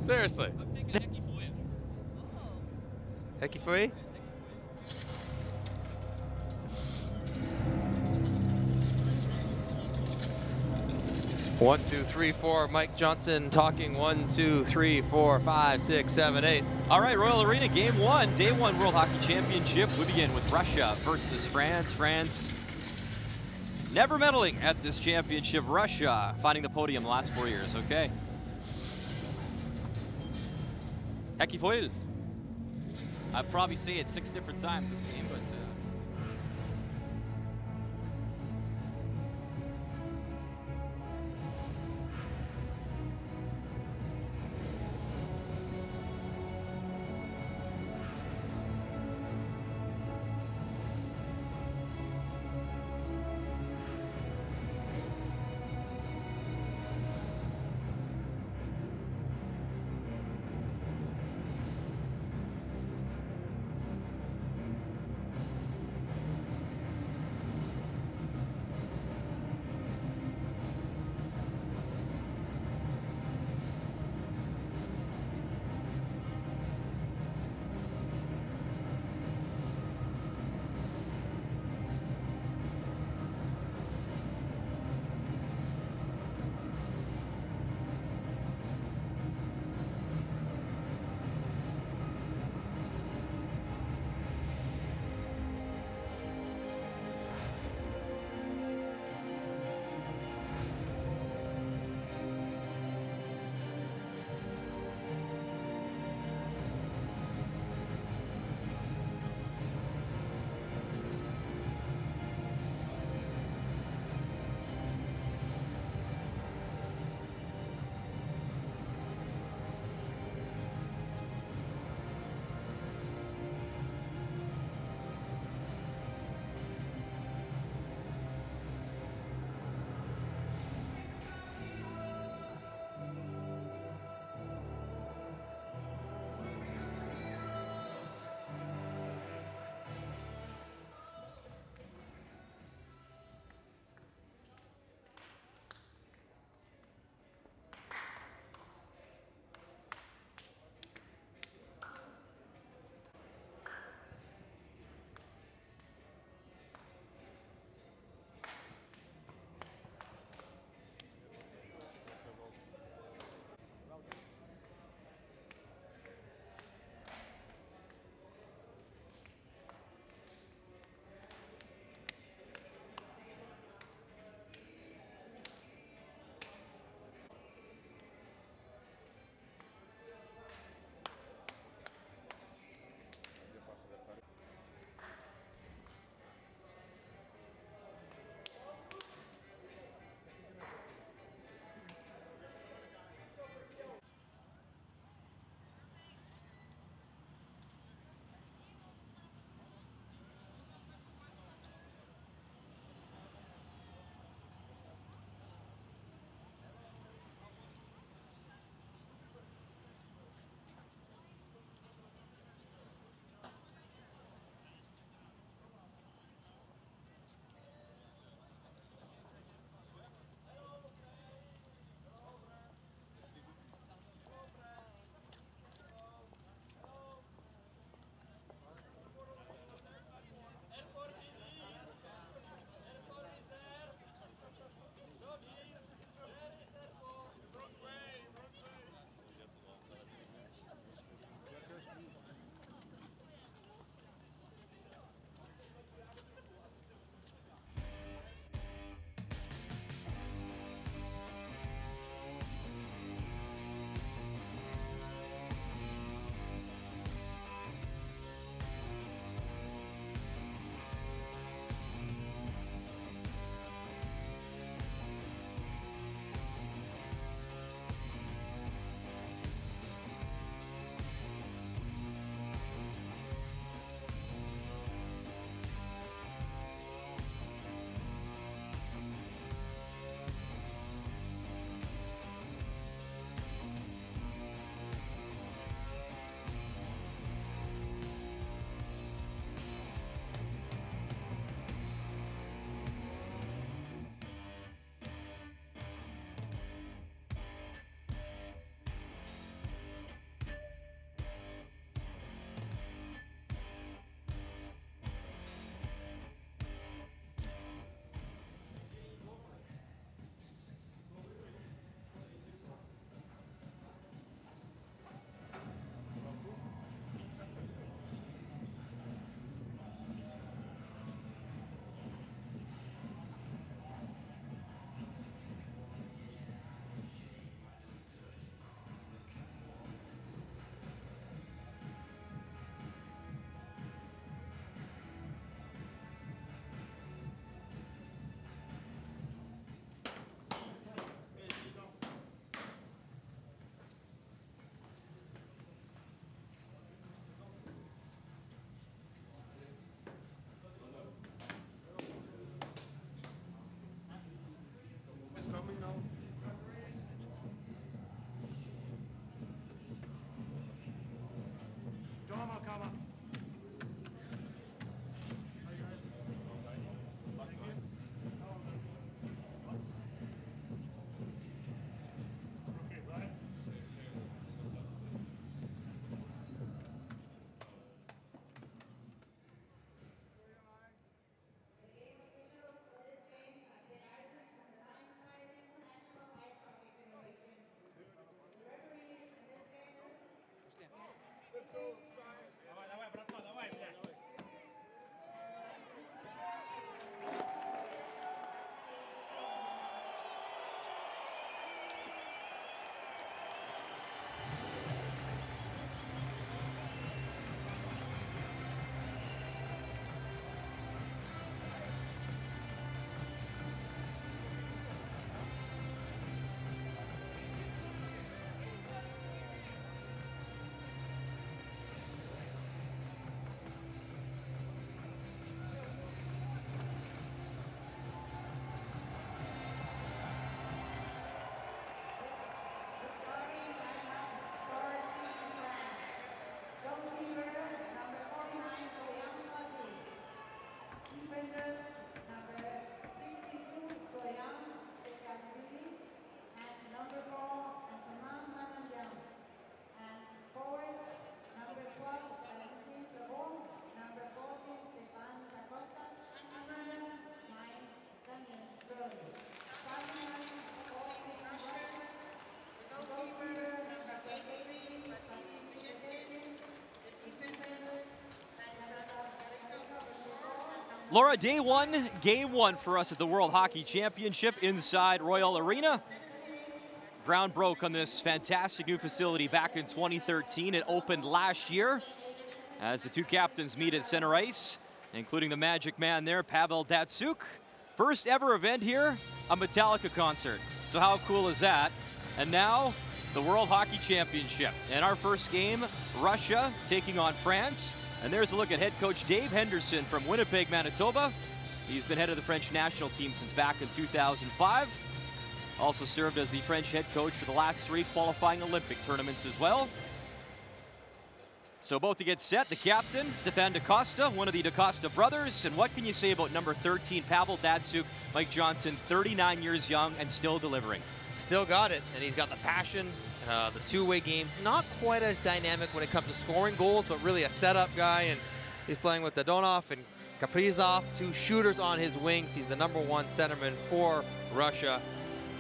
Seriously. I'm thinking Hecky Foya. Hecky Foya? One, two, three, four. Mike Johnson talking. 1, 2, 3, 4, 5, 6, 7, 8. All right, Royal Arena, Game 1, Day 1 World Hockey Championship. We begin with Russia versus France. France never medaling at this championship. Russia finding the podium the last 4 years, okay? Hecky Foya. I'd probably say it 6 different times this game, but... Laura, day one, game one for us at the World Hockey Championship inside Royal Arena. Ground broke on this fantastic new facility back in 2013. It opened last year as the two captains meet at center ice, including the magic man there, Pavel Datsyuk. First ever event here, a Metallica concert. So how cool is that? And now, the World Hockey Championship. In our first game, Russia taking on France. And there's a look at head coach Dave Henderson from Winnipeg, Manitoba. He's been head of the French national team since back in 2005. Also served as the French head coach for the last 3 qualifying Olympic tournaments as well. So about to get set, the captain, Stefan DaCosta, one of the DaCosta brothers. And what can you say about number 13, Pavel Datsyuk, Mike Johnson, 39 years young and still delivering? Still got it, and he's got the passion, the two-way game. Not quite as dynamic when it comes to scoring goals, but really a setup guy. And he's playing with Dadonov and Kaprizov, 2 shooters on his wings. He's the #1 centerman for Russia.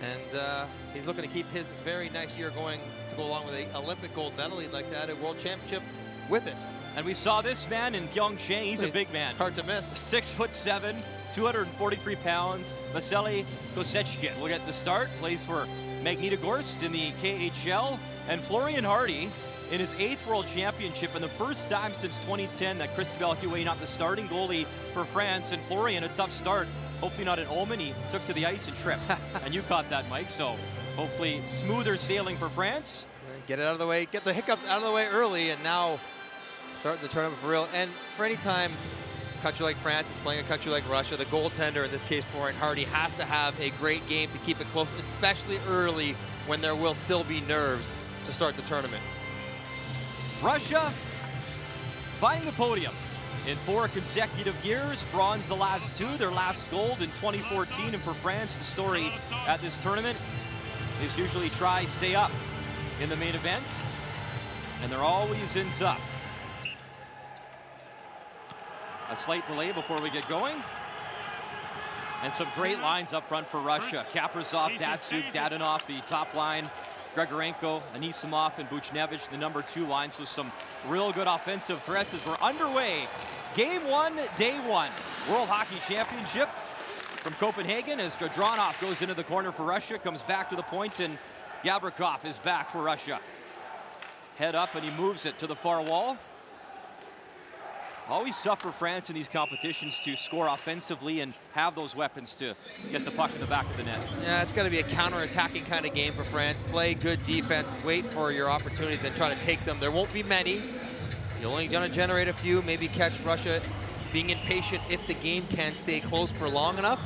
And he's looking to keep his very nice year going to go along with an Olympic gold medal. He'd like to add a world championship with it. And we saw this man in Pyeongchang. He's a big man. Hard to miss. 6'7", 243 pounds. Vasily Kosechkin will get the start. Plays for Magnitogorsk in the KHL. And Florian Hardy in his 8th World Championship, and the first time since 2010 that Cristobal Huet not the starting goalie for France. And Florian, a tough start. Hopefully not an omen. He took to the ice and tripped. And you caught that, Mike. So hopefully smoother sailing for France. Get it out of the way. Get the hiccups out of the way early, and now start the tournament for real. And for any time a country like France is playing a country like Russia, the goaltender, in this case Florian Hardy, has to have a great game to keep it close, especially early when there will still be nerves to start the tournament. Russia finding the podium in 4 consecutive years. Bronze the last 2, their last gold in 2014. And for France, the story at this tournament is usually try stay up in the main event, and they're always in tough. A slight delay before we get going. And some great lines up front for Russia. Kaprizov, Datsyuk, Dadonov, the top line. Grigorenko, Anisimov, and Buchnevich, the #2 line. So some real good offensive threats as we're underway. Game 1, day 1. World Hockey Championship from Copenhagen as Drodronov goes into the corner for Russia, comes back to the point, and Gavrikov is back for Russia. Head up, and he moves it to the far wall. Always tough for France in these competitions to score offensively and have those weapons to get the puck in the back of the net. Yeah, it's got to be a counter-attacking kind of game for France. Play good defense, wait for your opportunities, and try to take them. There won't be many. You're only going to generate a few, maybe catch Russia being impatient if the game can stay close for long enough.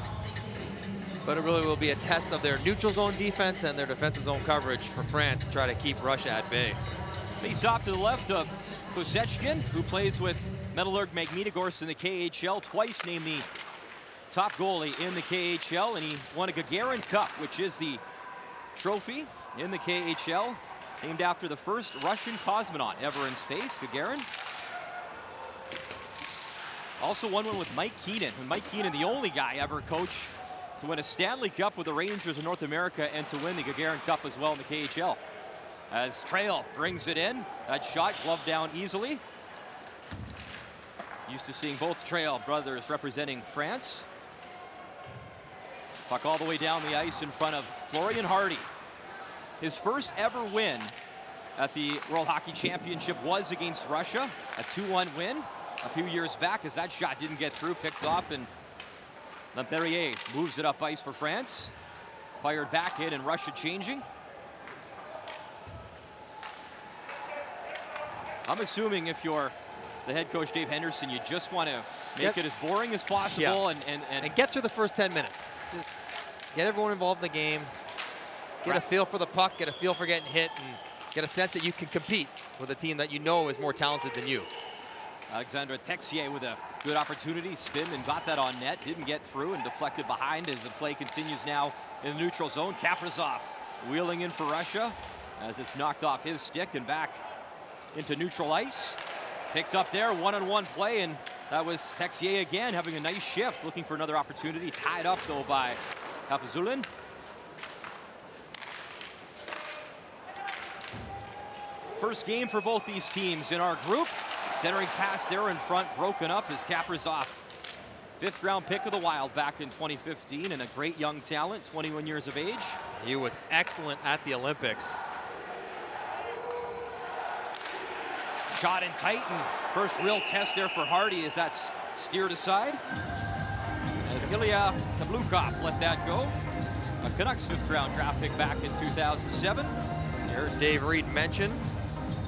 But it really will be a test of their neutral zone defense and their defensive zone coverage for France to try to keep Russia at bay. Face off to the left of Kosechkin, who plays with Metallurg Magnitogorsk in the KHL, twice named the top goalie in the KHL, and he won a Gagarin Cup, which is the trophy in the KHL, named after the first Russian cosmonaut ever in space, Gagarin. Also won one with Mike Keenan, and Mike Keenan, the only guy ever, coach, to win a Stanley Cup with the Rangers of North America and to win the Gagarin Cup as well in the KHL. As Trail brings it in, that shot gloved down easily. Used to seeing both Trail brothers representing France. Puck all the way down the ice in front of Florian Hardy. His first ever win at the World Hockey Championship was against Russia, a 2-1 win a few years back as that shot didn't get through, picked off, and Lemperrier moves it up ice for France. Fired back in, and Russia changing. I'm assuming if you're the head coach, Dave Henderson, you just want to make it as boring as possible and get through the first 10 minutes. Just get everyone involved in the game, get a feel for the puck, get a feel for getting hit, and get a sense that you can compete with a team that you know is more talented than you. Alexandre Texier with a good opportunity, spin and got that on net, didn't get through and deflected behind as the play continues now in the neutral zone. Kaprizov wheeling in for Russia as it's knocked off his stick and back into neutral ice. Picked up there, one-on-one play, and that was Texier again having a nice shift, looking for another opportunity. Tied up though by Hafizulin. First game for both these teams in our group. Centering pass there in front, broken up as Kaprizov 5th round pick of the Wild back in 2015 and a great young talent, 21 years of age. He was excellent at the Olympics. Shot in tight, and first real test there for Hardy as that's steered aside. As Ilya Kablukov let that go. A Canucks 5th round draft pick back in 2007. You heard Dave Reed mention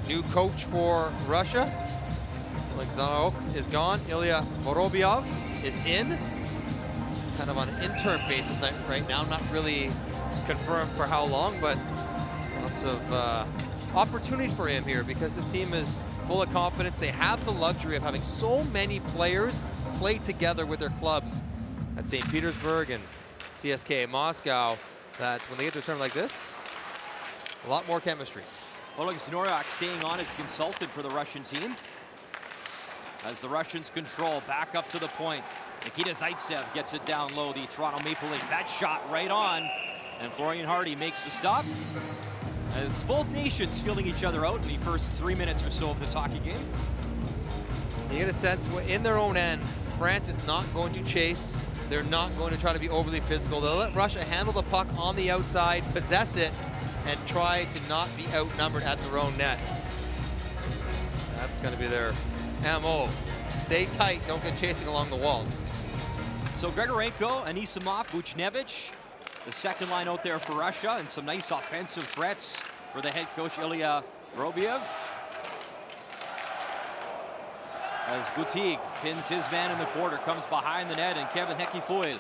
new coach for Russia. Alexander is gone. Ilya Vorobyov is in. Kind of on an interim basis right now. Not really confirmed for how long, but lots of opportunity for him here because this team is full of confidence. They have the luxury of having so many players play together with their clubs at St. Petersburg and CSKA Moscow that when they get to a tournament like this, a lot more chemistry. Oleg Zdnoryak staying on as consultant for the Russian team. As the Russians control, back up to the point. Nikita Zaitsev gets it down low, the Toronto Maple Leaf. That shot right on, and Florian Hardy makes the stop. As both nations feeling each other out in the first 3 minutes or so of this hockey game. You get a sense in their own end, France is not going to chase. They're not going to try to be overly physical. They'll let Russia handle the puck on the outside, possess it, and try to not be outnumbered at their own net. That's going to be their MO. Stay tight, don't get chasing along the walls. So Grigorenko, Anisimov, Buchnevich, the second line out there for Russia, and some nice offensive threats for the head coach Ilya Vorobyev. As Gutig pins his man in the quarter, comes behind the net, and Kevin Hekifoil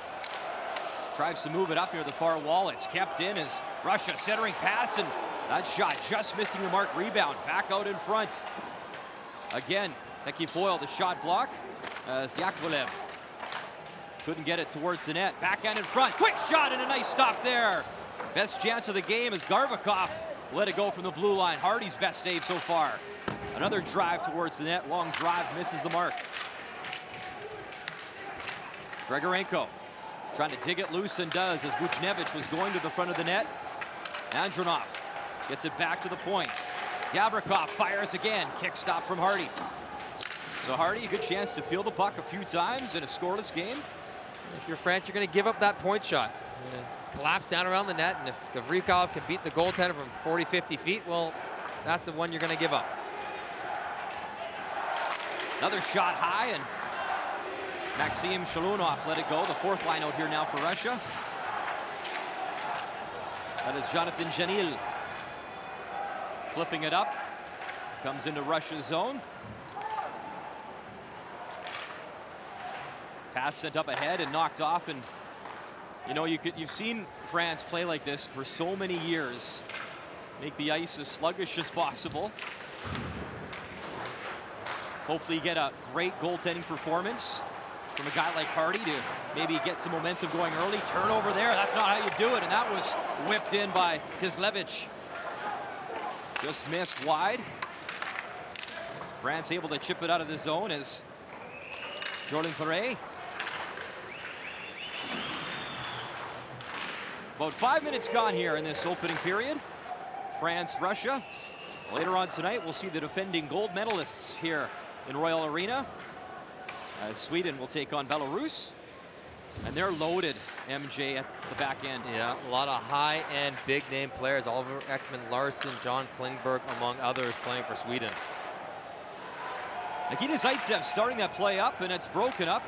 tries to move it up near the far wall. It's kept in as Russia centering pass, and that shot just missing the mark. Rebound back out in front. Again, Hekifoil, the shot block as Yakovlev couldn't get it towards the net. Backhand in front, quick shot and a nice stop there. Best chance of the game as Garvikov let it go from the blue line. Hardy's best save so far. Another drive towards the net, long drive, misses the mark. Grigorenko trying to dig it loose and does as Buchnevich was going to the front of the net. Andronov gets it back to the point. Gavrikov fires again, kick stop from Hardy. So Hardy, a good chance to feel the puck a few times in a scoreless game. If you're France, you're going to give up that point shot. You're going to collapse down around the net, and if Gavrikov can beat the goaltender from 40, 50 feet, well, that's the one you're going to give up. Another shot high, and Maxim Shalunov let it go. The 4th line out here now for Russia. That is Jonathan Janil. Flipping it up. Comes into Russia's zone. Pass sent up ahead and knocked off, and you know, you've seen France play like this for so many years. Make the ice as sluggish as possible. Hopefully you get a great goaltending performance from a guy like Hardy to maybe get some momentum going early. Turnover there, that's not how you do it, and that was whipped in by Kislevich. Just missed wide. France able to chip it out of the zone as Jordan Ferret. About 5 minutes gone here in this opening period. France, Russia. Later on tonight, we'll see the defending gold medalists here in Royal Arena, as Sweden will take on Belarus. And they're loaded, MJ, at the back end. Yeah, a lot of high-end, big-name players. Oliver Ekman-Larsson, John Klingberg, among others, playing for Sweden. Nikita Zaitsev starting that play up, and it's broken up.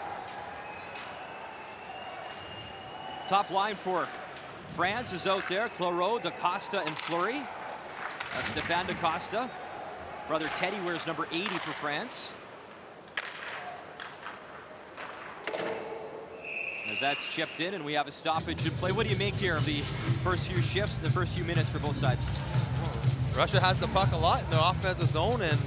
Top line for France is out there. Claureau, DaCosta, and Fleury. That's Stéphane DaCosta. Brother Teddy wears number 80 for France. As that's chipped in, and we have a stoppage in play. What do you make here of the first few shifts, the first few minutes for both sides? Russia has the puck a lot in the offensive zone, and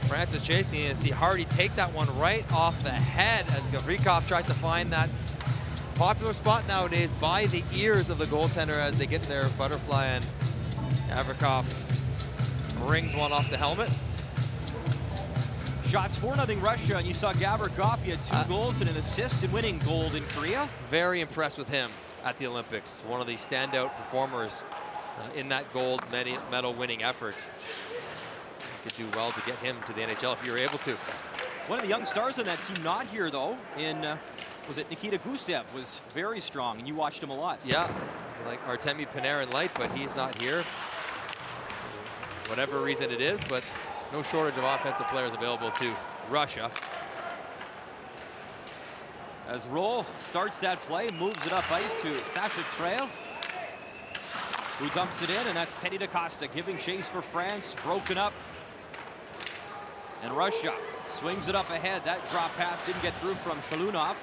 France is chasing it. See Hardy take that one right off the head as Gavrikov tries to find that popular spot nowadays by the ears of the goaltender as they get their butterfly, and Gavrikov rings one off the helmet. Shots 4-0 Russia, and you saw Gavrikov. He had 2 goals and an assist in winning gold in Korea. Very impressed with him at the Olympics. One of the standout performers in that gold medal winning effort. You could do well to get him to the NHL if you were able to. One of the young stars on that team not here, though, was it Nikita Gusev, was very strong, and you watched him a lot. Yeah, like Artemi Panarin light, but he's not here. Whatever reason it is, but no shortage of offensive players available to Russia. As Roll starts that play, moves it up ice to Sacha Trail, who dumps it in, and that's Teddy DaCosta giving chase for France, broken up. And Russia swings it up ahead. That drop pass didn't get through from Shalunov.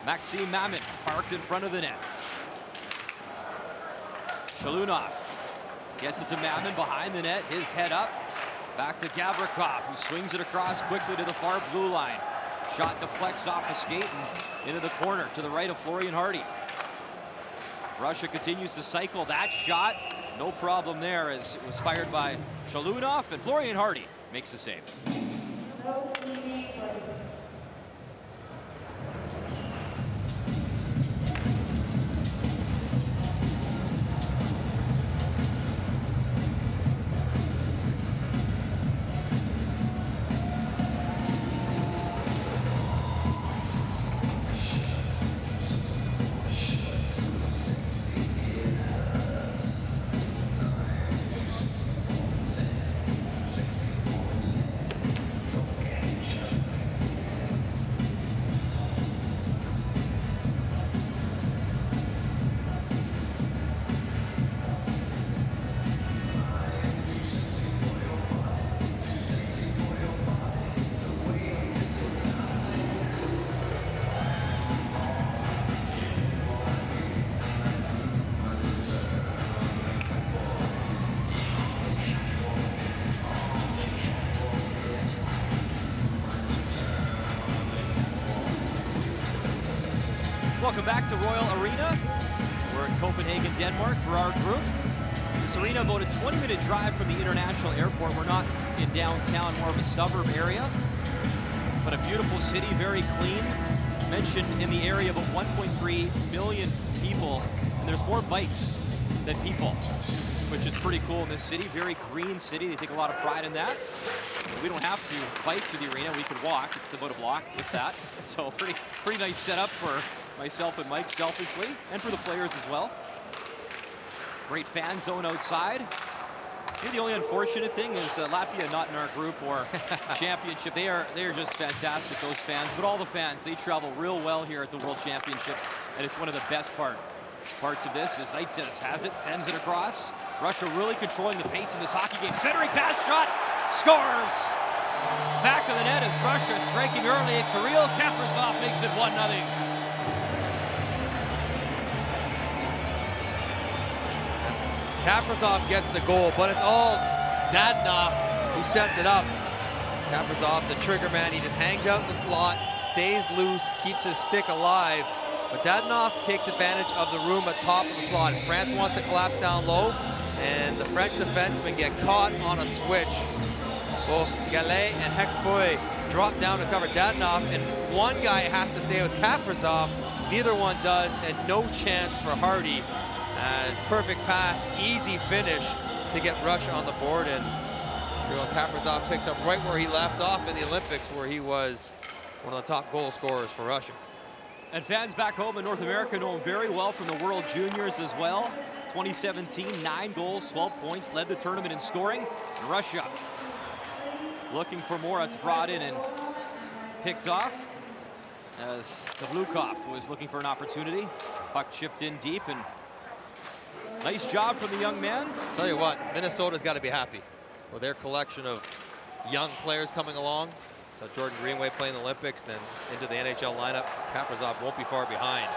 Maxime Mamin parked in front of the net. Shalunov gets it to Mamin behind the net, his head up. Back to Gavrikov, who swings it across quickly to the far blue line. Shot deflects off the skate and into the corner to the right of Florian Hardy. Russia continues to cycle that shot. No problem there as it was fired by Shalunov, and Florian Hardy makes the save. Welcome back to Royal Arena. We're in Copenhagen, Denmark for our group. This arena about a 20-minute drive from the international airport. We're not in downtown, more of a suburb area. But a beautiful city, very clean. Mentioned in the area about 1.3 million people, and there's more bikes than people, which is pretty cool in this city. Very green city. They take a lot of pride in that. We don't have to bike to the arena. We could walk. It's about a block with that. So pretty nice setup for myself and Mike selfishly, and for the players as well. Great fan zone outside. Maybe the only unfortunate thing is Latvia not in our group or championship. They are just fantastic, those fans. But all the fans, they travel real well here at the World Championships, and it's one of the best parts of this. Is Zaitsev has it, sends it across. Russia really controlling the pace in this hockey game. Centering pass shot, scores. Back of the net is Russia striking early. Kirill Kaprizov makes it 1-0. Kaprizov gets the goal, but it's all Dadonov who sets it up. Kaprizov, the trigger man, he just hangs out in the slot, stays loose, keeps his stick alive. But Dadonov takes advantage of the room at top of the slot. France wants to collapse down low, and the French defensemen get caught on a switch. Both Gallet and Hekfoy drop down to cover Dadonov, and one guy has to stay with Kaprizov. Neither one does, and no chance for Hardy. As perfect pass, easy finish to get Russia on the board, and Kaprizov picks up right where he left off in the Olympics, where he was one of the top goal scorers for Russia. And fans back home in North America know him very well from the World Juniors as well. 2017, 9 goals, 12 points, led the tournament in scoring. And Russia looking for more. It's brought in and picked off as Gavlukov was looking for an opportunity. Puck chipped in deep, and nice job from the young man. Tell you what, Minnesota's got to be happy with their collection of young players coming along. So Jordan Greenway playing the Olympics, then into the NHL lineup. Kaprizov won't be far behind.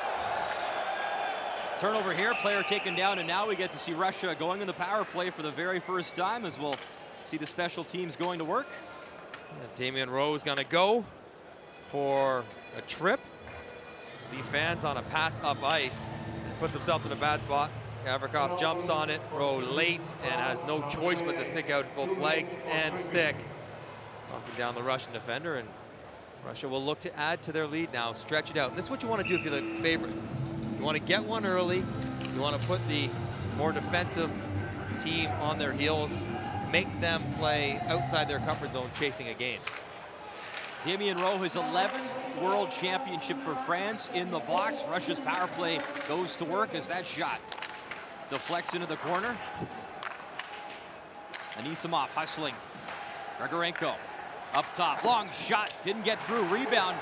Turnover here, player taken down, and now we get to see Russia going in the power play for the very first time, as we'll see the special teams going to work. And Damian Rowe's going to go for a trip. He fans on a pass up ice, puts himself in a bad spot. Gavrikov jumps on it, Rowe late, and has no choice but to stick out both legs and stick. Knocking down the Russian defender, and Russia will look to add to their lead now, stretch it out. And this is what you want to do if you're the favorite. You want to get one early. You want to put the more defensive team on their heels, make them play outside their comfort zone chasing a game. Damien Rowe, his 11th World Championship for France in the box. Russia's power play goes to work as that shot deflects into the corner. Anisimov hustling. Grigorenko up top. Long shot. Didn't get through. Rebound.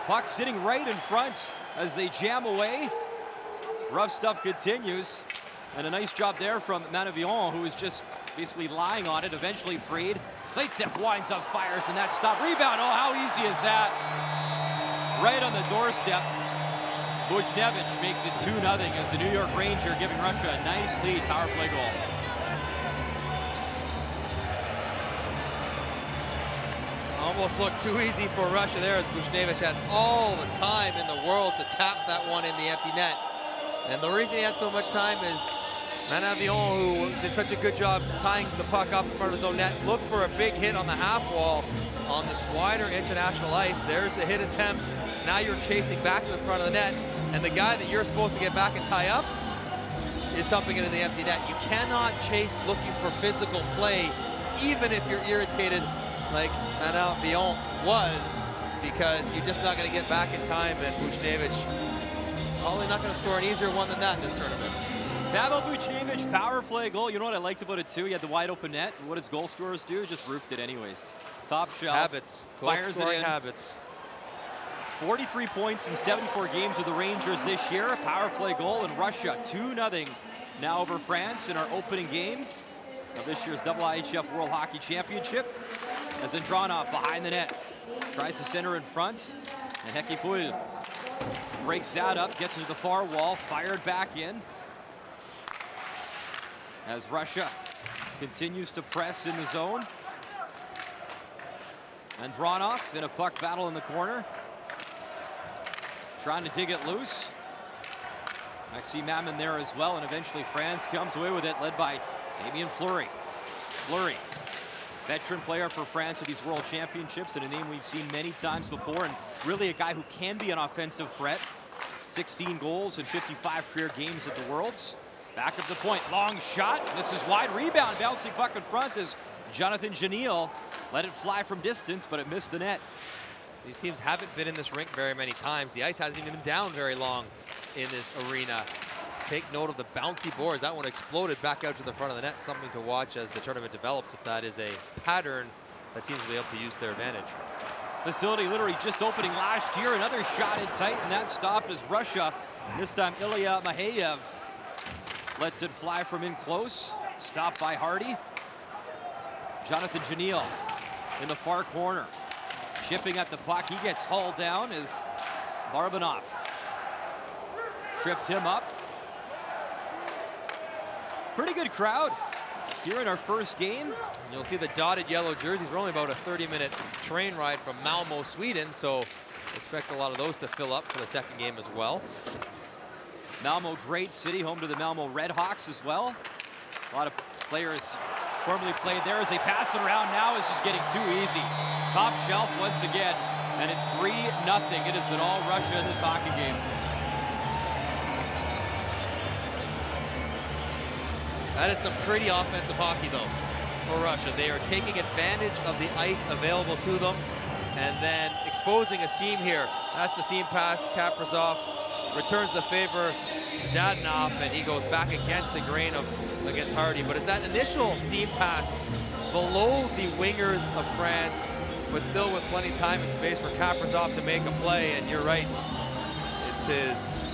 Puck sitting right in front as they jam away. Rough stuff continues. And a nice job there from Manavillon, who is just basically lying on it. Eventually freed. Zaitsev winds up, fires, and that stop. Rebound. Oh, how easy is that? Right on the doorstep. Buchnevich makes it 2-0 as the New York Ranger giving Russia a nice lead power play goal. Almost looked too easy for Russia there as Buchnevich had all the time in the world to tap that one in the empty net. And the reason he had so much time is Manavillon, who did such a good job tying the puck up in front of his own net, looked for a big hit on the half wall on this wider international ice. There's the hit attempt. Now you're chasing back to the front of the net, and the guy that you're supposed to get back and tie up is dumping it in the empty net. You cannot chase looking for physical play, even if you're irritated like Manavillon was, because you're just not going to get back in time, and Buchnevich probably not going to score an easier one than that in this tournament. Pavel Buchnevich, power play goal. You know what I liked about it too? He had the wide open net. And what does goal scorers do? Just roofed it anyways. Top shelf. Habits. Fires it in. Habits. 43 points in 74 games with the Rangers this year. Power play goal in Russia. 2-0 now over France in our opening game of this year's IIHF World Hockey Championship. As Andronov behind the net. Tries to center in front. And Hekiful breaks that up. Gets into the far wall. Fired back in. As Russia continues to press in the zone. And Andronov in a puck battle in the corner. Trying to dig it loose. Maxime Mamin there as well, and eventually France comes away with it, led by Damien Fleury. Fleury, veteran player for France at these World Championships, and a name we've seen many times before, and really a guy who can be an offensive threat. 16 goals in 55 career games at the Worlds. Back of the point, long shot. This is wide, rebound, bouncing puck in front as Jonathan Janil let it fly from distance, but it missed the net. These teams haven't been in this rink very many times. The ice hasn't even been down very long in this arena. Take note of the bouncy boards. That one exploded back out to the front of the net. Something to watch as the tournament develops, if that is a pattern that teams will be able to use to their advantage. Facility literally just opening last year. Another shot in tight, and that stopped as Russia, this time Ilya Maheyev, lets it fly from in close. Stopped by Hardy. Jonathan Janil in the far corner. Chipping at the puck. He gets hauled down as Barabanov trips him up. Pretty good crowd here in our first game. And you'll see the dotted yellow jerseys. We're only about a 30-minute train ride from Malmo, Sweden, so expect a lot of those to fill up for the second game as well. Malmo, great city, home to the Malmo Redhawks as well. A lot of players formerly played there as they pass it around. Now it's just getting too easy. Top shelf once again, and it's 3-0. It has been all Russia in this hockey game. That is some pretty offensive hockey, though, for Russia. They are taking advantage of the ice available to them and then exposing a seam here. That's the seam pass. Kaprizov returns the favor to Dadonov, and he goes back against the grain against Hardy. But it's that initial seam pass below the wingers of France, but still with plenty of time and space for Kaprizov to make a play. And you're right, it is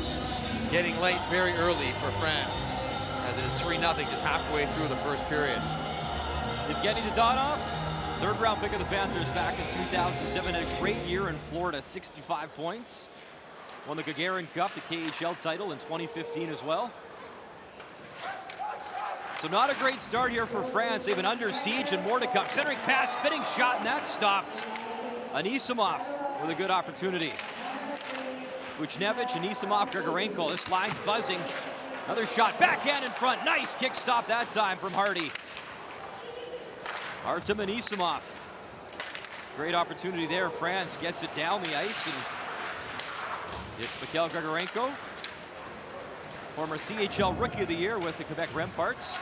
getting late very early for France, as it is 3-0 just halfway through the first period. Evgeny Dadonov, third round pick of the Panthers back in 2007, had a great year in Florida, 65 points. Won the Gagarin Cup, the KHL title in 2015 as well. So not a great start here for France. They've been under siege and more to come. Centering pass, fitting shot, and that stopped. Anisimov with a good opportunity. Buchnevich, Anisimov, Grigorenko. This line's buzzing. Another shot, backhand in front. Nice kick stop that time from Hardy. Artem Anisimov. Great opportunity there. France gets it down the ice, and it's Mikhail Grigorenko, former CHL Rookie of the Year with the Quebec Remparts.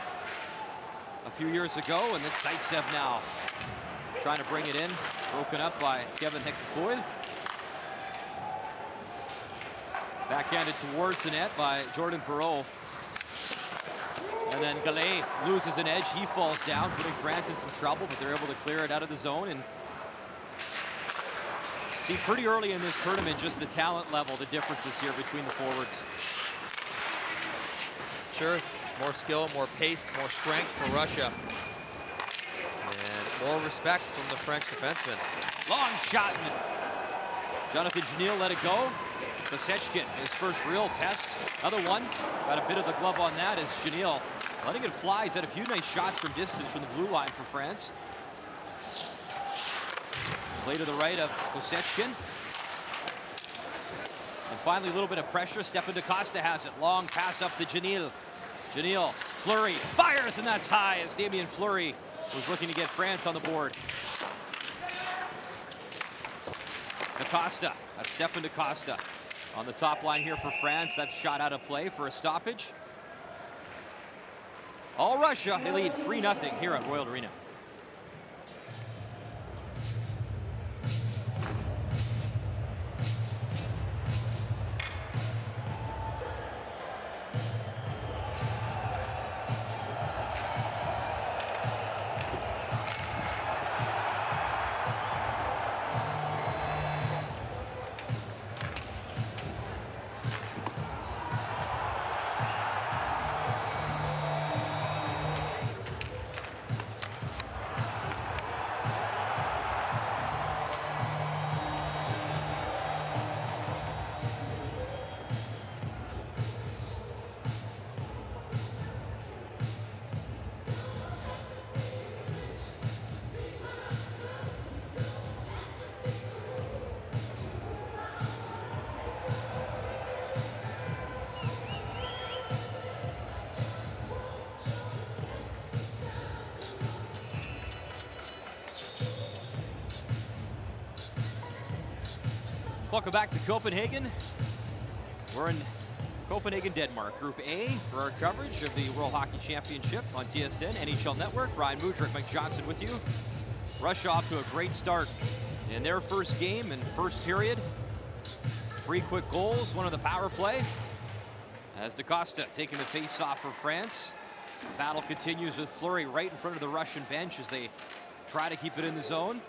a few years ago, and then Zaitsev now trying to bring it in. Broken up by Kevin Hector-Foyle. Backhanded towards the net by Jordan Perreault. And then Gallet loses an edge. He falls down, putting France in some trouble, but they're able to clear it out of the zone. And see pretty early in this tournament just the talent level, the differences here between the forwards. Sure, more skill, more pace, more strength for Russia. And more respect from the French defenseman. Long shot. Jonathan Janil let it go. Kosechkin, his first real test. Another one. Got a bit of the glove on that as Janil letting it fly. He's had a few nice shots from distance from the blue line for France. Play to the right of Kosechkin. And finally, a little bit of pressure. Stefan DaCosta has it. Long pass up to Janil. Janil, Fleury, fires, and that's high as Damien Fleury was looking to get France on the board. DaCosta, that's Stefan DaCosta on the top line here for France. That's shot out of play for a stoppage. All Russia, they lead 3-0 here at Royal Arena. Welcome back to Copenhagen. We're in Copenhagen, Denmark. Group A for our coverage of the World Hockey Championship on TSN, NHL Network. Ryan Mudryk, Mike Johnson with you. Russia off to a great start in their first game and first period. 3 quick goals, one of the power play. As DaCosta taking the face off for France. The battle continues with Fleury right in front of the Russian bench as they try to keep it in the zone.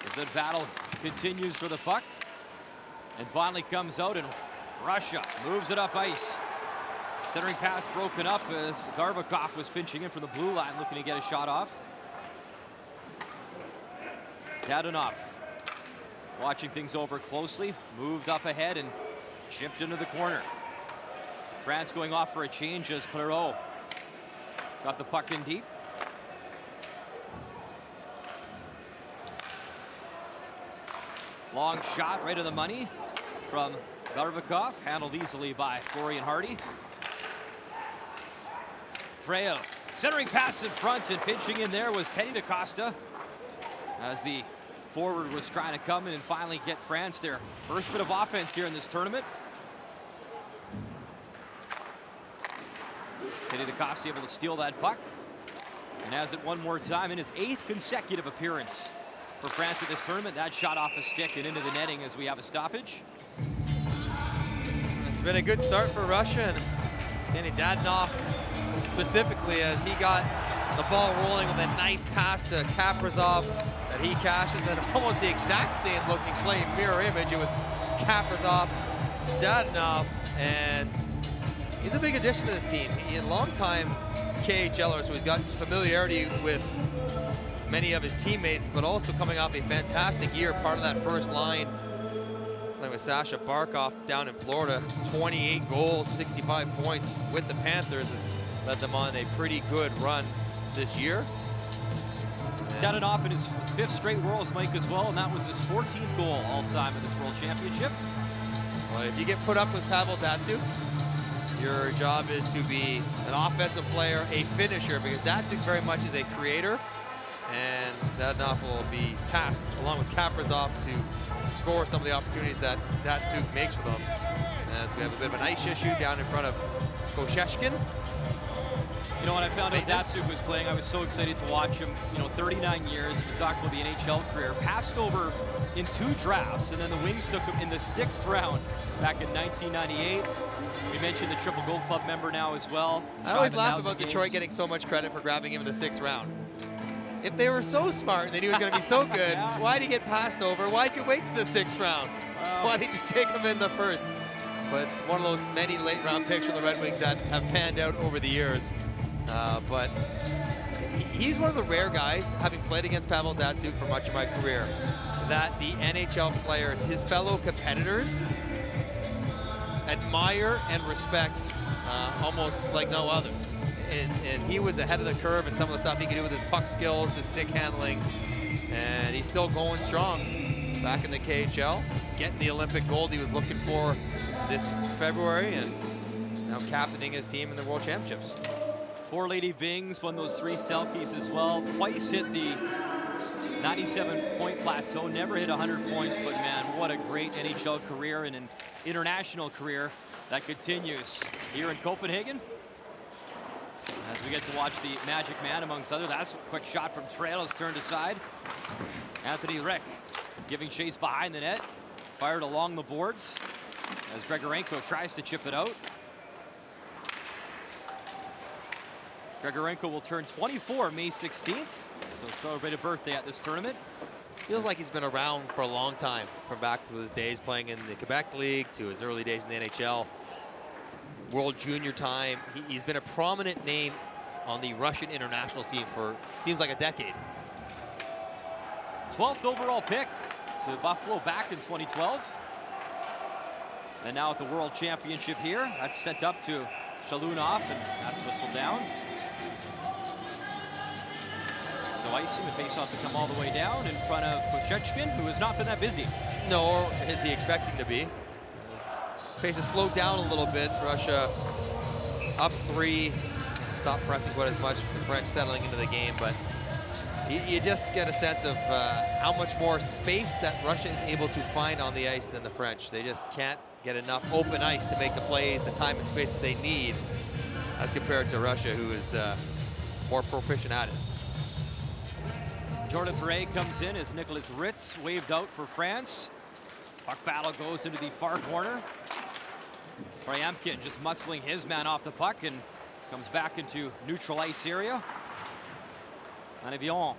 As the battle continues for the puck and finally comes out, and Russia moves it up ice. Centering pass broken up as Garbakov was pinching in from the blue line, looking to get a shot off. Dadonov watching things over closely, moved up ahead and chipped into the corner. France going off for a change as Perreault got the puck in deep. Long shot right of the money from Garbakov, handled easily by Fleury and Hardy. Freo centering pass in front, and pinching in there was Teddy DaCosta as the forward was trying to come in and finally get France their first bit of offense here in this tournament. Teddy DaCosta able to steal that puck and has it one more time in his 8th consecutive appearance for France at this tournament. That shot off a stick and into the netting as we have a stoppage. It's been a good start for Russia, and Kenny Dadonov specifically, as he got the ball rolling with a nice pass to Kaprizov that he cashes, and almost the exact same looking play, mirror image. It was Kaprizov, Dadonov, and he's a big addition to this team. He's a long-time KHLer, so he's got familiarity with many of his teammates, but also coming off a fantastic year, part of that first line. Playing with Sasha Barkov down in Florida, 28 goals, 65 points with the Panthers has led them on a pretty good run this year. Dadonov in his 5th straight Worlds, Mike, as well, and that was his 14th goal all-time in this World Championship. Well, if you get put up with Pavel Datsyuk, your job is to be an offensive player, a finisher, because Datsyuk very much is a creator, and Dadonov will be tasked, along with Kaprizov, to score some of the opportunities that Datsyuk makes for them. as we have a bit of an ice issue down in front of Kosheshkin. You know, when I found out Datsuk was playing, I was so excited to watch him. You know, 39 years, we talked about the NHL career, passed over in 2 drafts, and then the Wings took him in the 6th round back in 1998. We mentioned the Triple Gold Club member now as well. I always laugh about Detroit getting so much credit for grabbing him in the 6th round. If they were so smart and they knew he was going to be so good, why'd he get passed over? Why'd you wait to the 6th round? Why did you take him in the 1st? But it's one of those many late round picks from the Red Wings that have panned out over the years. But he's one of the rare guys, having played against Pavel Datsuk for much of my career, that the NHL players, his fellow competitors, admire and respect almost like no other. And he was ahead of the curve in some of the stuff he could do with his puck skills, his stick handling, and he's still going strong back in the KHL, getting the Olympic gold he was looking for this February, and now captaining his team in the World Championships. 4 Lady Bings won those 3 Selkies as well. Twice hit the 97-point plateau, never hit 100 points, but man, what a great NHL career and an international career that continues here in Copenhagen. As we get to watch the Magic Man amongst others. That's a quick shot from Trail, is turned aside. Anthony Rick giving chase behind the net, fired along the boards as Grigorenko tries to chip it out. Grigorenko will turn 24 May 16th, so celebrate a birthday at this tournament. Feels like he's been around for a long time, from back to his days playing in the Quebec League to his early days in the NHL. World Junior time. He's been a prominent name on the Russian international scene for seems like a decade. 12th overall pick to Buffalo back in 2012. And now at the World Championship here, that's sent up to Shalunov, and that's whistled down. So icing, the faceoff to come all the way down in front of Koshechkin, who has not been that busy. Nor is he expecting to be. His pace has slowed down a little bit. Russia up 3, stop pressing quite as much. The French settling into the game, but you just get a sense of how much more space that Russia is able to find on the ice than the French. They just can't get enough open ice to make the plays, the time and space that they need, as compared to Russia, who is more proficient at it. Jordan Bray comes in as Nicholas Ritz waved out for France. Puck battle goes into the far corner. Poryamkin just muscling his man off the puck and comes back into neutral ice area. Manevion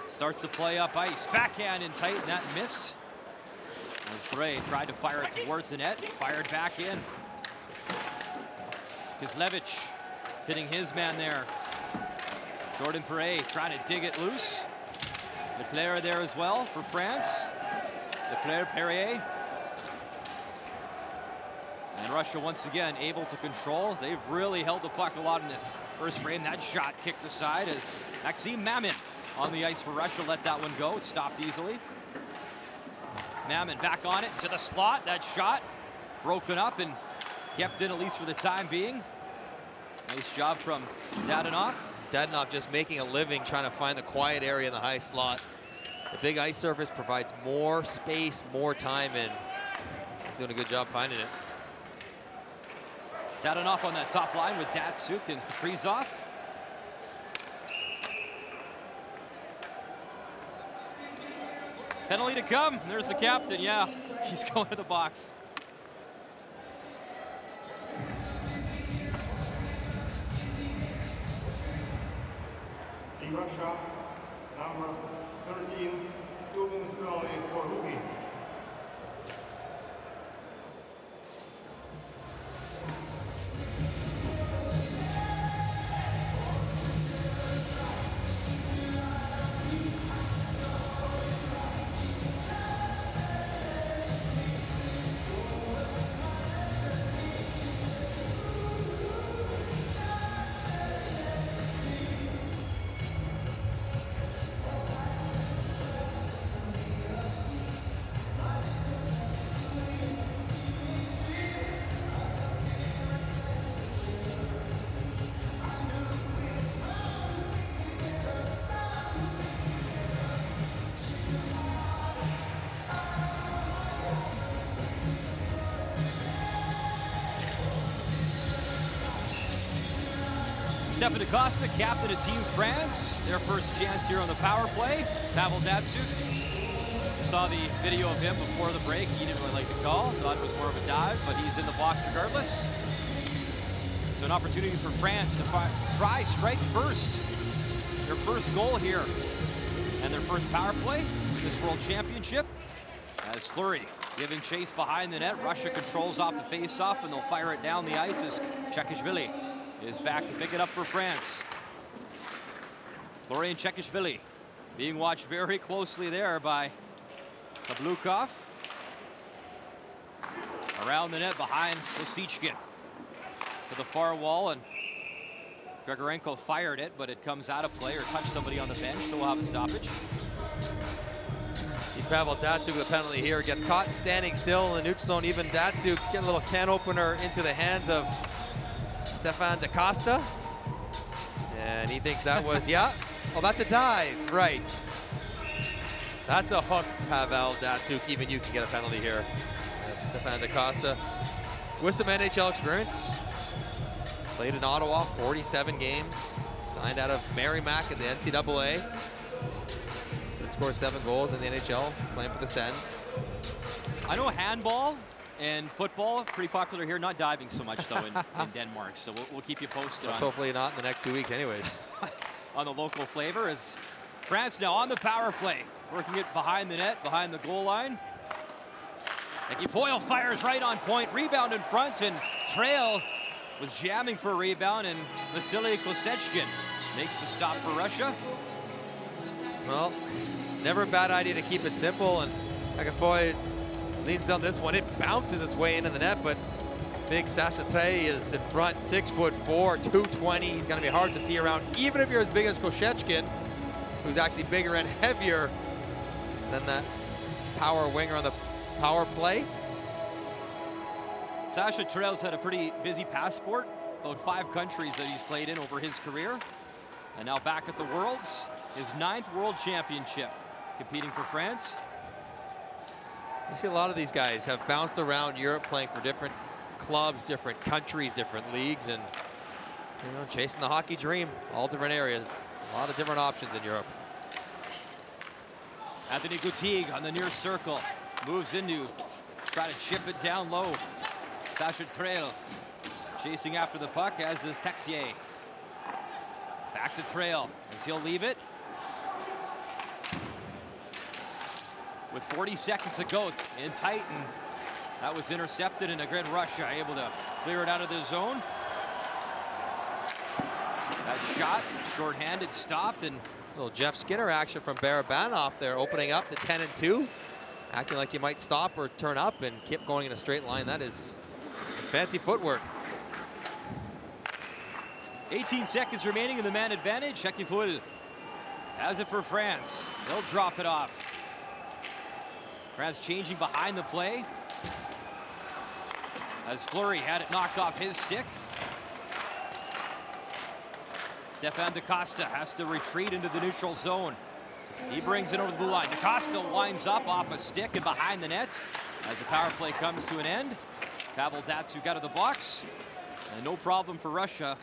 starts the play up ice. Backhand in tight, and that missed. As Bray tried to fire it towards the net, fired back in. Kislevich hitting his man there. Jordan Perret trying to dig it loose. Leclerc there as well for France. Leclerc, Perrier. And Russia once again able to control. They've really held the puck a lot in this first frame. That shot kicked aside as Maxim Mamin on the ice for Russia let that one go. Stopped easily. Mamin back on it to the slot. That shot broken up and kept in, at least for the time being. Nice job from Dadonov. Dadonov just making a living trying to find the quiet area in the high slot. The big ice surface provides more space, more time, and he's doing a good job finding it. Dadonov on that top line with Datsuk and Kaprizov. Penalty to come. There's the captain. Yeah, he's going to the box. In Russia, number 13, 2 minutes penalty for Hugi. Stefan DaCosta, captain of Team France. Their first chance here on the power play. Pavel Datsyuk. Saw the video of him before the break. He didn't really like the call. Thought it was more of a dive, but he's in the box regardless. So an opportunity for France to try strike first. Their first goal here and their first power play in this World Championship. As Fleury giving chase behind the net. Russia controls off the face-off, and they'll fire it down the ice as Chekishvili is back to pick it up for France. Florian Chekishvili being watched very closely there by Kablukov. Around the net behind Kosichkin to the far wall, and Grigorenko fired it, but it comes out of play or touched somebody on the bench, so we'll have a stoppage. See Pavel Datsyuk with a penalty here. Gets caught standing still in the neutral zone. Even Datsyuk get a little can opener into the hands of Stefan DaCosta. And he thinks that was, yeah. Oh, that's a dive, right. That's a hook, Pavel Datsyuk. Even you can get a penalty here. Stefan DaCosta with some NHL experience. Played in Ottawa, 47 games. Signed out of Merrimack in the NCAA. Did score 7 goals in the NHL, playing for the Sens. I know handball and football, pretty popular here. Not diving so much, though, in Denmark. So we'll keep you posted. Hopefully not in the next 2 weeks anyways. On the local flavor, as France now on the power play. Working it behind the net, behind the goal line. Nicky Foyle fires right on point. Rebound in front, and Trail was jamming for a rebound, and Vasily Kosechkin makes the stop for Russia. Well, never a bad idea to keep it simple, and Foyle leads on this one. It bounces its way into the net, but big Sacha Trey is in front, 6'4", 220. He's gonna be hard to see around, even if you're as big as Kosechkin, who's actually bigger and heavier than that power winger on the power play. Sacha Trail's had a pretty busy passport, about 5 countries that he's played in over his career. And now back at the Worlds, his 9th World Championship, competing for France. You see a lot of these guys have bounced around Europe playing for different clubs, different countries, different leagues, and chasing the hockey dream, all different areas. A lot of different options in Europe. Anthony Guttig on the near circle, moves into, try to chip it down low. Sacha Trail chasing after the puck, as is Texier. Back to Trail as he'll leave it. With 40 seconds to go in Titan. That was intercepted, and again Russia able to clear it out of the zone. That shot, shorthanded, stopped, and little Jeff Skinner action from Barabanov there, opening up to 10-2. Acting like you might stop or turn up and keep going in a straight line. That is fancy footwork. 18 seconds remaining in the man advantage. Chekiful has it for France. They'll drop it off. France changing behind the play, as Fleury had it knocked off his stick. Stefan DaCosta has to retreat into the neutral zone. He brings it over the blue line. DaCosta winds up off a stick and behind the net as the power play comes to an end. Pavel Datsyuk out of the box, and no problem for Russia.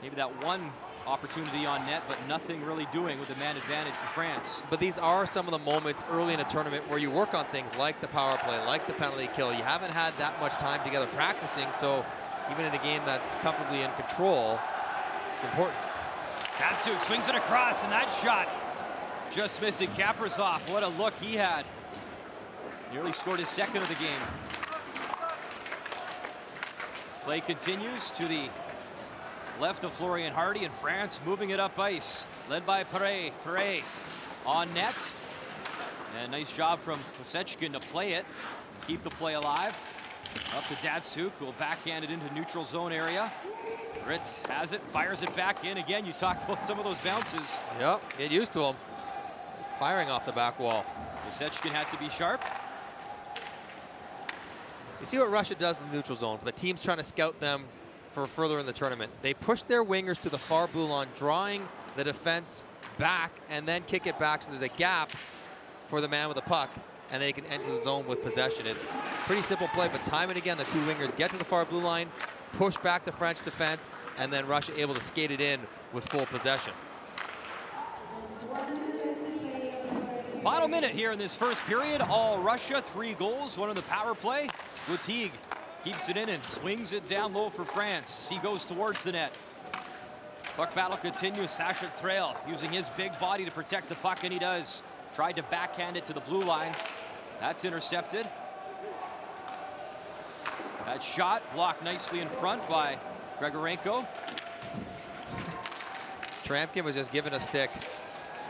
Maybe that one opportunity on net, but nothing really doing with the man advantage for France. But these are some of the moments early in a tournament where you work on things like the power play, like the penalty kill. You haven't had that much time together practicing, so even in a game that's comfortably in control, it's important. Datsyuk swings it across, and that shot just missing Kaprizov. What a look he had. Nearly scored his 2nd of the game. Play continues to the left of Florian Hardy, and France moving it up ice, led by Perret. Perret on net, and nice job from Kosechkin to play it, keep the play alive. Up to Datsyuk, who will backhand it into neutral zone area. Ritz has it, fires it back in. Again, you talked about some of those bounces. Yep, get used to them. Firing off the back wall. Kosechkin had to be sharp. You see what Russia does in the neutral zone for the teams trying to scout them for further in the tournament. They push their wingers to the far blue line, drawing the defense back, and then kick it back so there's a gap for the man with the puck, and they can enter the zone with possession. It's pretty simple play, but time and again, the 2 wingers get to the far blue line, push back the French defense, and then Russia able to skate it in with full possession. Final minute here in this first period. All Russia, 3 goals, 1 on the power play. Gutigue keeps it in and swings it down low for France. He goes towards the net. Puck battle continues. Sasha Trail using his big body to protect the puck, and he does. Tried to backhand it to the blue line. That's intercepted. That shot blocked nicely in front by Grigorenko. Trampkin was just given a stick.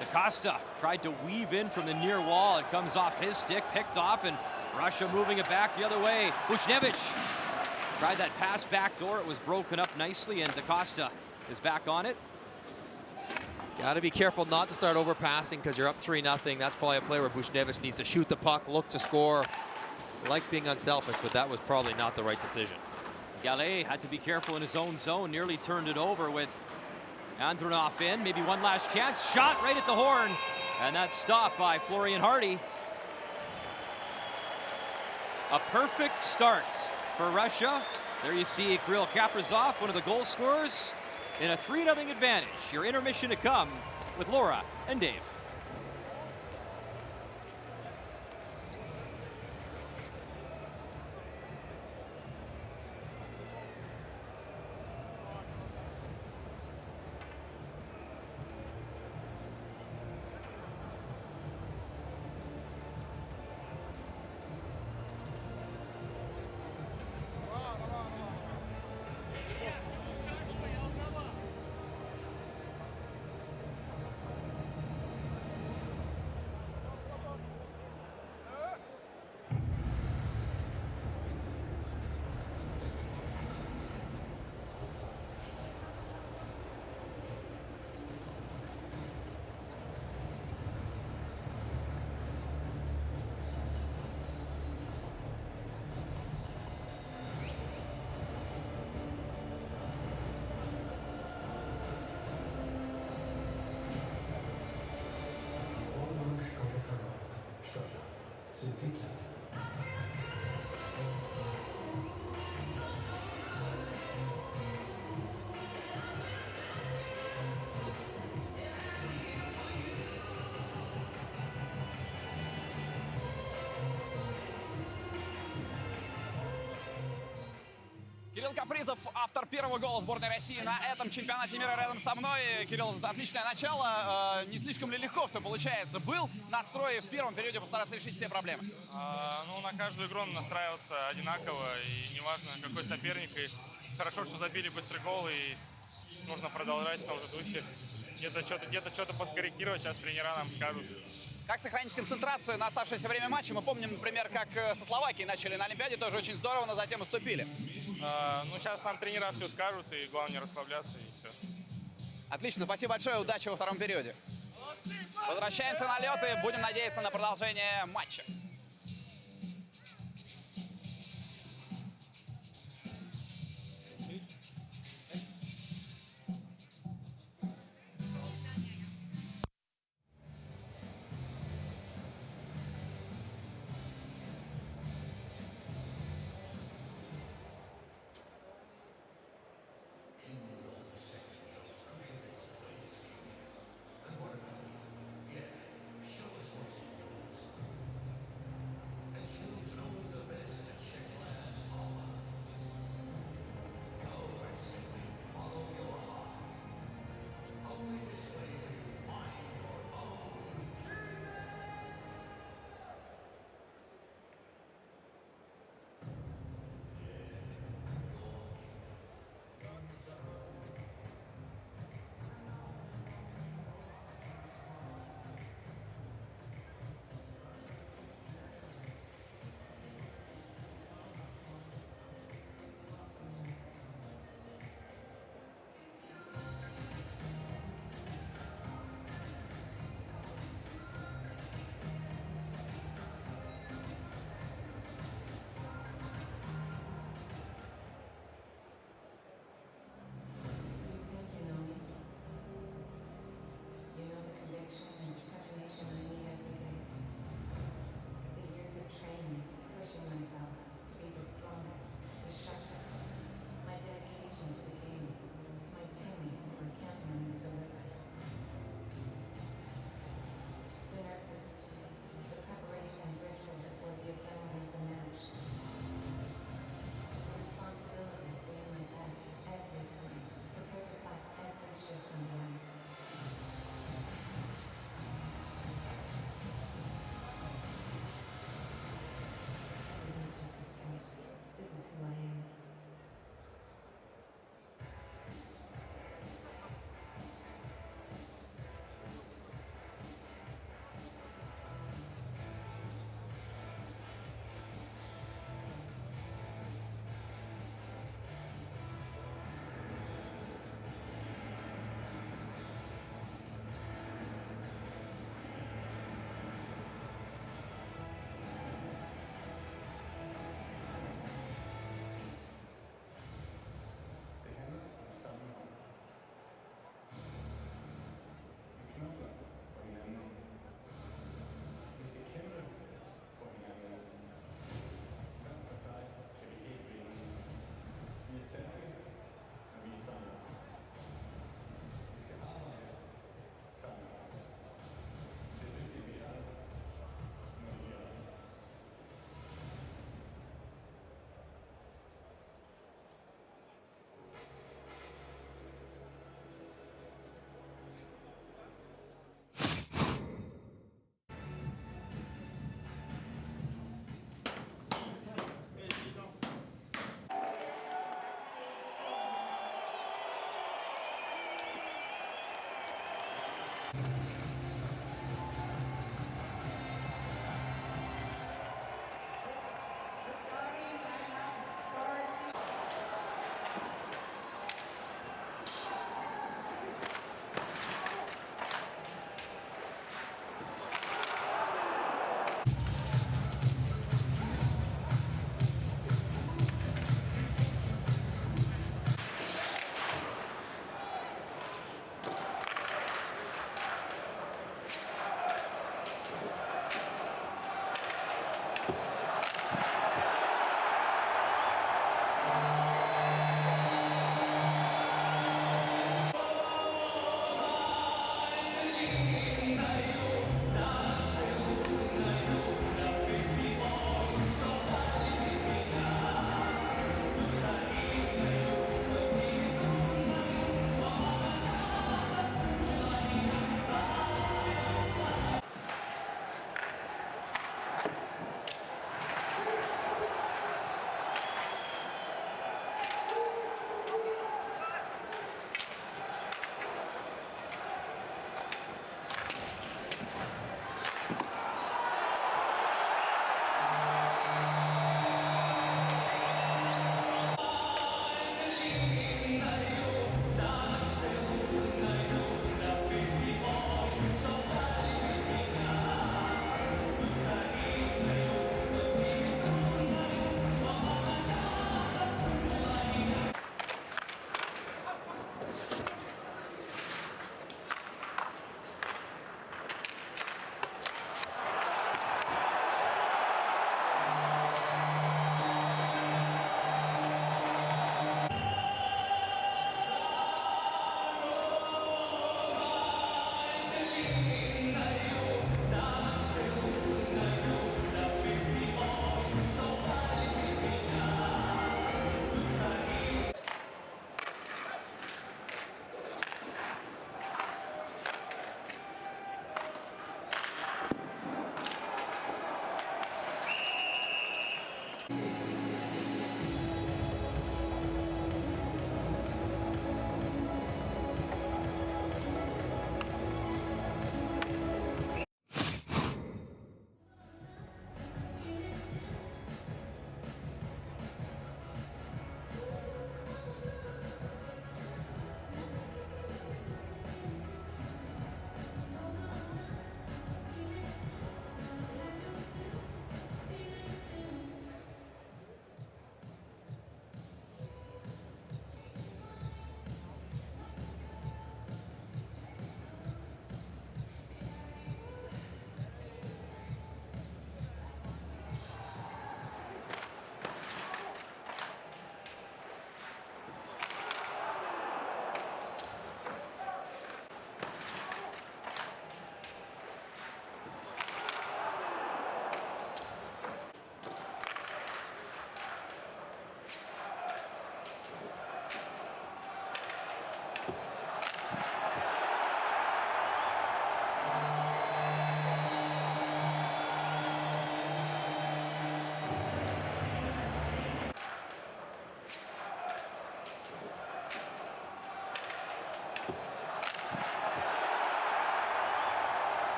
DaCosta tried to weave in from the near wall. It comes off his stick, picked off, and Russia moving it back the other way. Buchnevich tried that pass back door. It was broken up nicely, and DaCosta is back on it. Got to be careful not to start overpassing because you're up 3-0. That's probably a play where Buchnevich needs to shoot the puck, look to score. Like being unselfish, but that was probably not the right decision. Gallet had to be careful in his own zone, nearly turned it over with Andronov in. Maybe one last chance. Shot right at the horn, and that's stopped by Florian Hardy. A perfect start for Russia. There you see Kirill Kaprizov, one of the goal scorers, in a 3-0 advantage. Your intermission to come with Laura and Dave. Кирилл Капризов, автор первого гола сборной России на этом чемпионате мира рядом со мной. Кирилл, отличное начало. Не слишком ли легко все получается? Был настрой в первом периоде постараться решить все проблемы? Ну, на каждую игру настраиваться одинаково, и неважно, какой соперник. И хорошо, что забили быстрый гол, и нужно продолжать в том же духе. Где-то что-то подкорректировать, сейчас тренера нам скажут. Как сохранить концентрацию на оставшееся время матча? Мы помним, например, как со Словакией начали на Олимпиаде, тоже очень здорово, но затем уступили. Ну, сейчас нам тренера все скажут, и главное не расслабляться, и все. Отлично, спасибо большое, удачи во втором периоде. Возвращаемся на лед и будем надеяться на продолжение матча.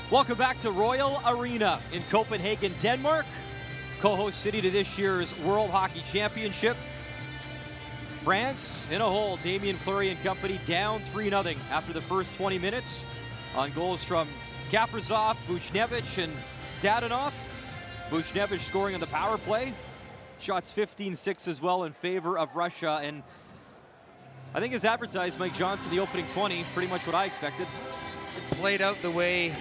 Welcome back to Royal Arena in Copenhagen, Denmark. Co-host city to this year's World Hockey Championship. France in a hole. Damien Fleury and company down 3-0 after the first 20 minutes on goals from Kaprizov, Buchnevich, and Dadonov. Buchnevich scoring on the power play. Shots 15-6 as well in favor of Russia. And I think as advertised, Mike Johnson, the opening 20, pretty much what I expected. It played out the way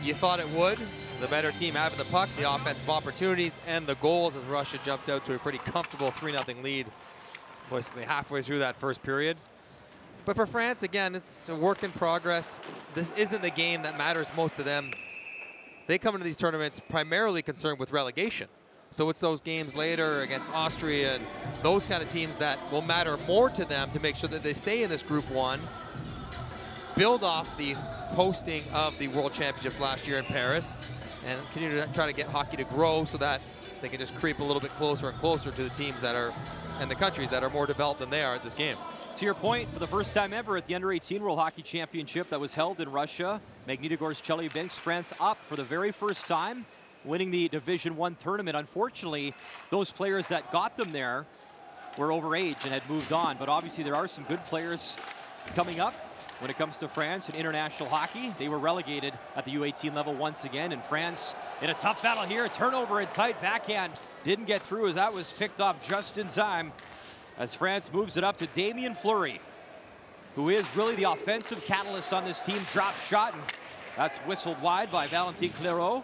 you thought it would. The better team having the puck, the offensive opportunities, and the goals as Russia jumped out to a pretty comfortable 3-0 lead basically halfway through that first period. But for France, again, it's a work in progress. This isn't the game that matters most to them. They come into these tournaments primarily concerned with relegation. So it's those games later against Austria and those kind of teams that will matter more to them to make sure that they stay in this Group 1, build off the hosting of the World Championships last year in Paris, and continue to try to get hockey to grow so that they can just creep a little bit closer and closer to the teams that are, and the countries that are more developed than they are at this game. To your point, for the first time ever at the Under-18 World Hockey Championship that was held in Russia, Magnitogorsk Chelyabinsk, France up for the very first time, winning the Division I tournament. Unfortunately, those players that got them there were overage and had moved on, but obviously there are some good players coming up. When it comes to France and international hockey, they were relegated at the U18 level once again, and France in a tough battle here. Turnover and tight backhand didn't get through as that was picked off just in time as France moves it up to Damien Fleury, who is really the offensive catalyst on this team. Drop shot, and that's whistled wide by Valentin Clairaut.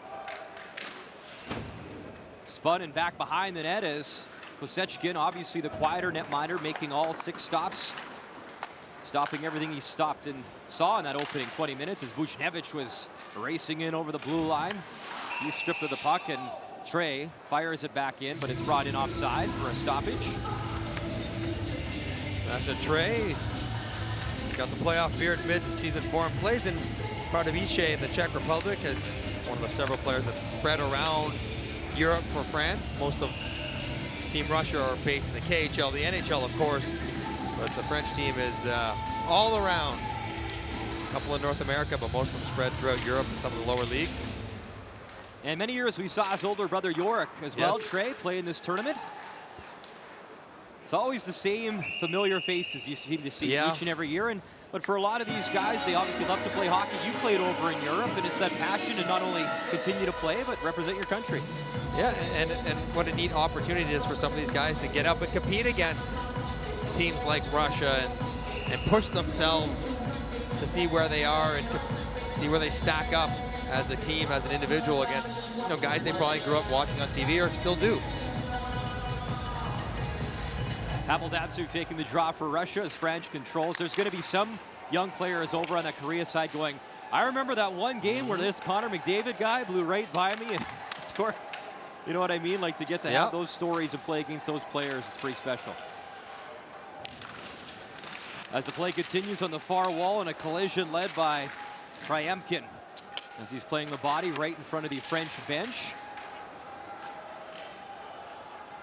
Spun and back behind the net as Kosechkin, obviously the quieter netminder, making all 6 stops. Stopping everything he stopped and saw in that opening 20 minutes as Buchnevich was racing in over the blue line. He's stripped of the puck, and Trey fires it back in, but it's brought in offside for a stoppage. Sasha Trey, he's got the playoff beard mid-season form, plays in Pardubice in the Czech Republic as one of the several players that spread around Europe for France. Most of Team Russia are based in the KHL, the NHL, of course. But the French team is all around. A couple in North America, but most of them spread throughout Europe and some of the lower leagues. And many years we saw his older brother Yorick as well, Trey, play in this tournament. It's always the same familiar faces you seem to see each and every year. But for a lot of these guys, they obviously love to play hockey. You played over in Europe, and it's that passion to not only continue to play, but represent your country. Yeah, and what a neat opportunity it is for some of these guys to get up and compete against teams like Russia and push themselves to see where they are and see where they stack up as a team, as an individual against guys they probably grew up watching on TV or still do. Pavel Datsyuk taking the draw for Russia as France controls. There's going to be some young players over on the Korea side going, I remember that one game where this Connor McDavid guy blew right by me and scored. You know what I mean? Like, to get to have those stories and play against those players is pretty special. As the play continues on the far wall, and a collision led by Tryemkin as he's playing the body right in front of the French bench.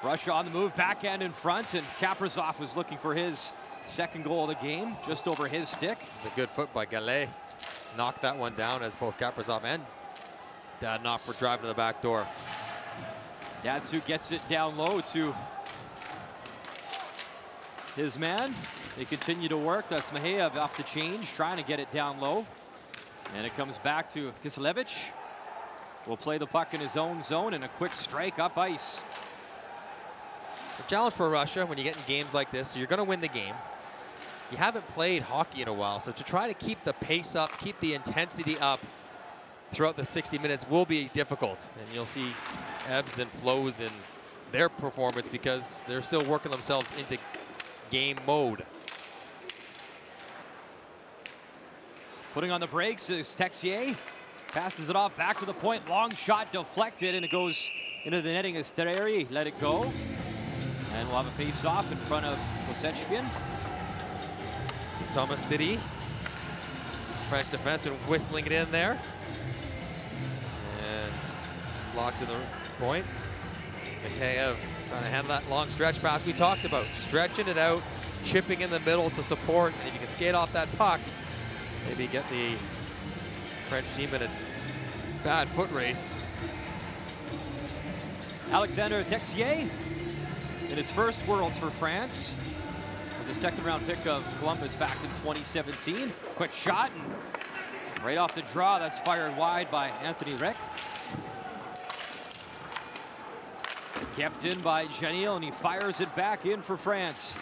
Russia on the move, backhand in front, and Kaprizov was looking for his second goal of the game, just over his stick. It's a good foot by Gallet. Knocked that one down as both Kaprizov and Dadonov were driving to the back door. Datsyuk gets it down low to his man. They continue to work. That's Maheyev off the change, trying to get it down low. And it comes back to Kiselevich. Will play the puck in his own zone and a quick strike up ice. The challenge for Russia when you get in games like this, so you're going to win the game. You haven't played hockey in a while, so to try to keep the pace up, keep the intensity up throughout the 60 minutes will be difficult. And you'll see ebbs and flows in their performance because they're still working themselves into game mode. Putting on the brakes is Texier. Passes it off back to the point. Long shot deflected, and it goes into the netting as Tereri let it go. And we'll have a face-off in front of Kosechkin. See Thomas Thierry, French defenseman, whistling it in there. And blocked to the point. Mikheyev trying to handle that long stretch pass we talked about. Stretching it out, chipping in the middle to support. And if you can skate off that puck, maybe get the French team in a bad foot race. Alexander Texier in his first Worlds for France. Was a second-round pick of Columbus back in 2017. Quick shot, and right off the draw, that's fired wide by Anthony Reck. Kept in by Janil, and he fires it back in for France.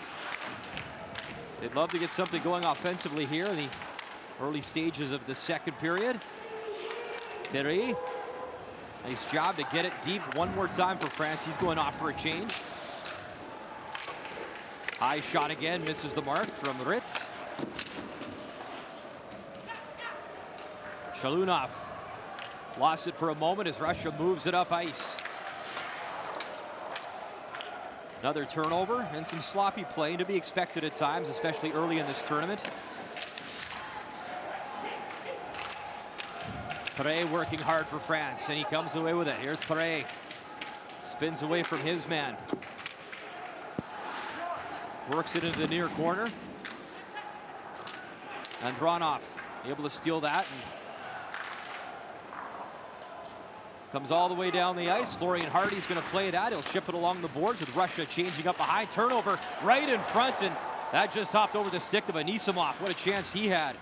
They'd love to get something going offensively here in the early stages of the second period. Thierry, nice job to get it deep one more time for France. He's going off for a change. High shot again, misses the mark from Ritz. Shalunov lost it for a moment as Russia moves it up ice. Another turnover and some sloppy play to be expected at times, especially early in this tournament. Perret working hard for France, and he comes away with it. Here's Perret. Spins away from his man. Works it into the near corner. Andronov able to steal that. And comes all the way down the ice. Florian Hardy's going to play that. He'll ship it along the boards with Russia changing up behind. Turnover right in front, and that just hopped over the stick of Anisimov. What a chance he had.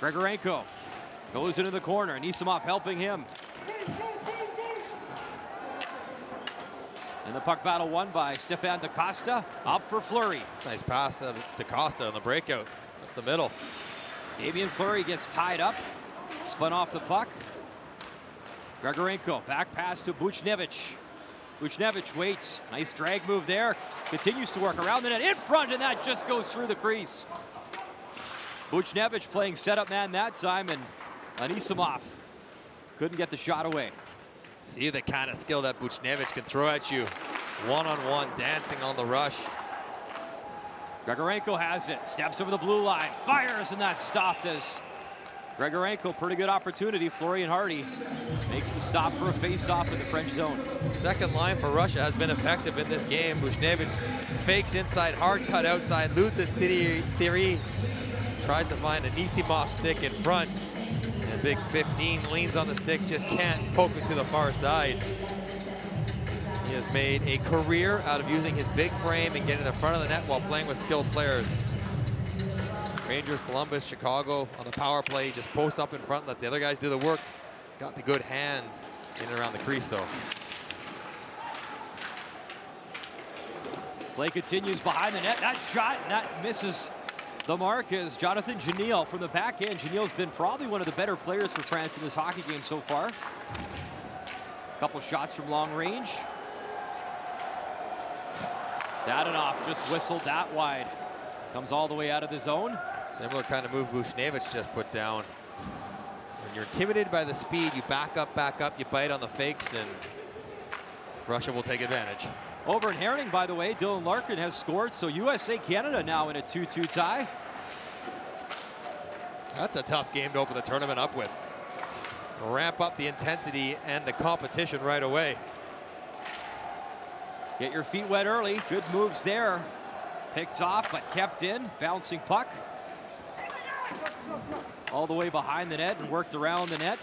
Grigorenko goes into the corner. Anisimov helping him. And the puck battle won by Stefan Da Costa. Up for Fleury. Nice pass out of Da Costa on the breakout. Up the middle. Damien Fleury gets tied up. Spun off the puck. Grigorenko, back pass to Buchnevich. Buchnevich waits. Nice drag move there. Continues to work around the net in front, and that just goes through the crease. Buchnevich playing setup man that time, and Anisimov couldn't get the shot away. See the kind of skill that Buchnevich can throw at you. One-on-one, dancing on the rush. Grigorenko has it. Steps over the blue line. Fires, and that's stopped as Grigorenko, pretty good opportunity. Florian Hardy makes the stop for a face-off in the French zone. The second line for Russia has been effective in this game. Buchnevich fakes inside, hard cut outside, loses Thierry. Tries to find a Anisimov stick in front. And big 15 leans on the stick, just can't poke it to the far side. He has made a career out of using his big frame and getting in front of the net while playing with skilled players. Rangers, Columbus, Chicago on the power play. He just posts up in front, lets the other guys do the work. He's got the good hands in and around the crease, though. Play continues behind the net. That shot, and that misses the mark is Jonathan Janil from the back end. Janil's been probably one of the better players for France in this hockey game so far. A couple shots from long range. Dadonov just whistled that wide. Comes all the way out of the zone. Similar kind of move Buchnevich just put down. When you're intimidated by the speed, you back up, you bite on the fakes, and Russia will take advantage. Over in Herning, by the way, Dylan Larkin has scored, so USA-Canada now in a 2-2 tie. That's a tough game to open the tournament up with. Ramp up the intensity and the competition right away. Get your feet wet early. Good moves there. Picked off, but kept in. Bouncing puck. All the way behind the net and worked around the net.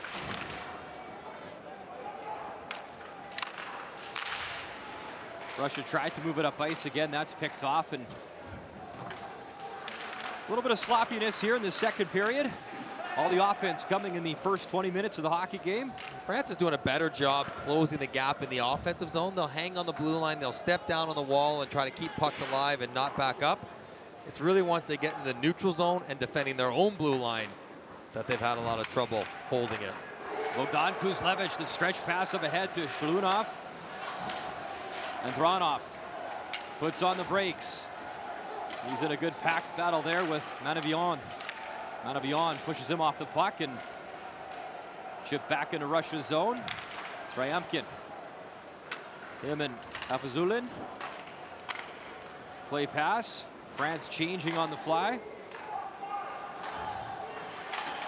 Russia tried to move it up ice again. That's picked off, and a little bit of sloppiness here in the second period. All the offense coming in the first 20 minutes of the hockey game. France is doing a better job closing the gap in the offensive zone. They'll hang on the blue line. They'll step down on the wall and try to keep pucks alive and not back up. It's really once they get into the neutral zone and defending their own blue line that they've had a lot of trouble holding it. Bogdan Kuzlevich, the stretch pass up ahead to Shalunov. Andronov puts on the brakes. He's in a good pack battle there with Manavion. Manavion pushes him off the puck and chip back into Russia's zone. Tryamkin. Him and Afazulin. Play pass. France changing on the fly.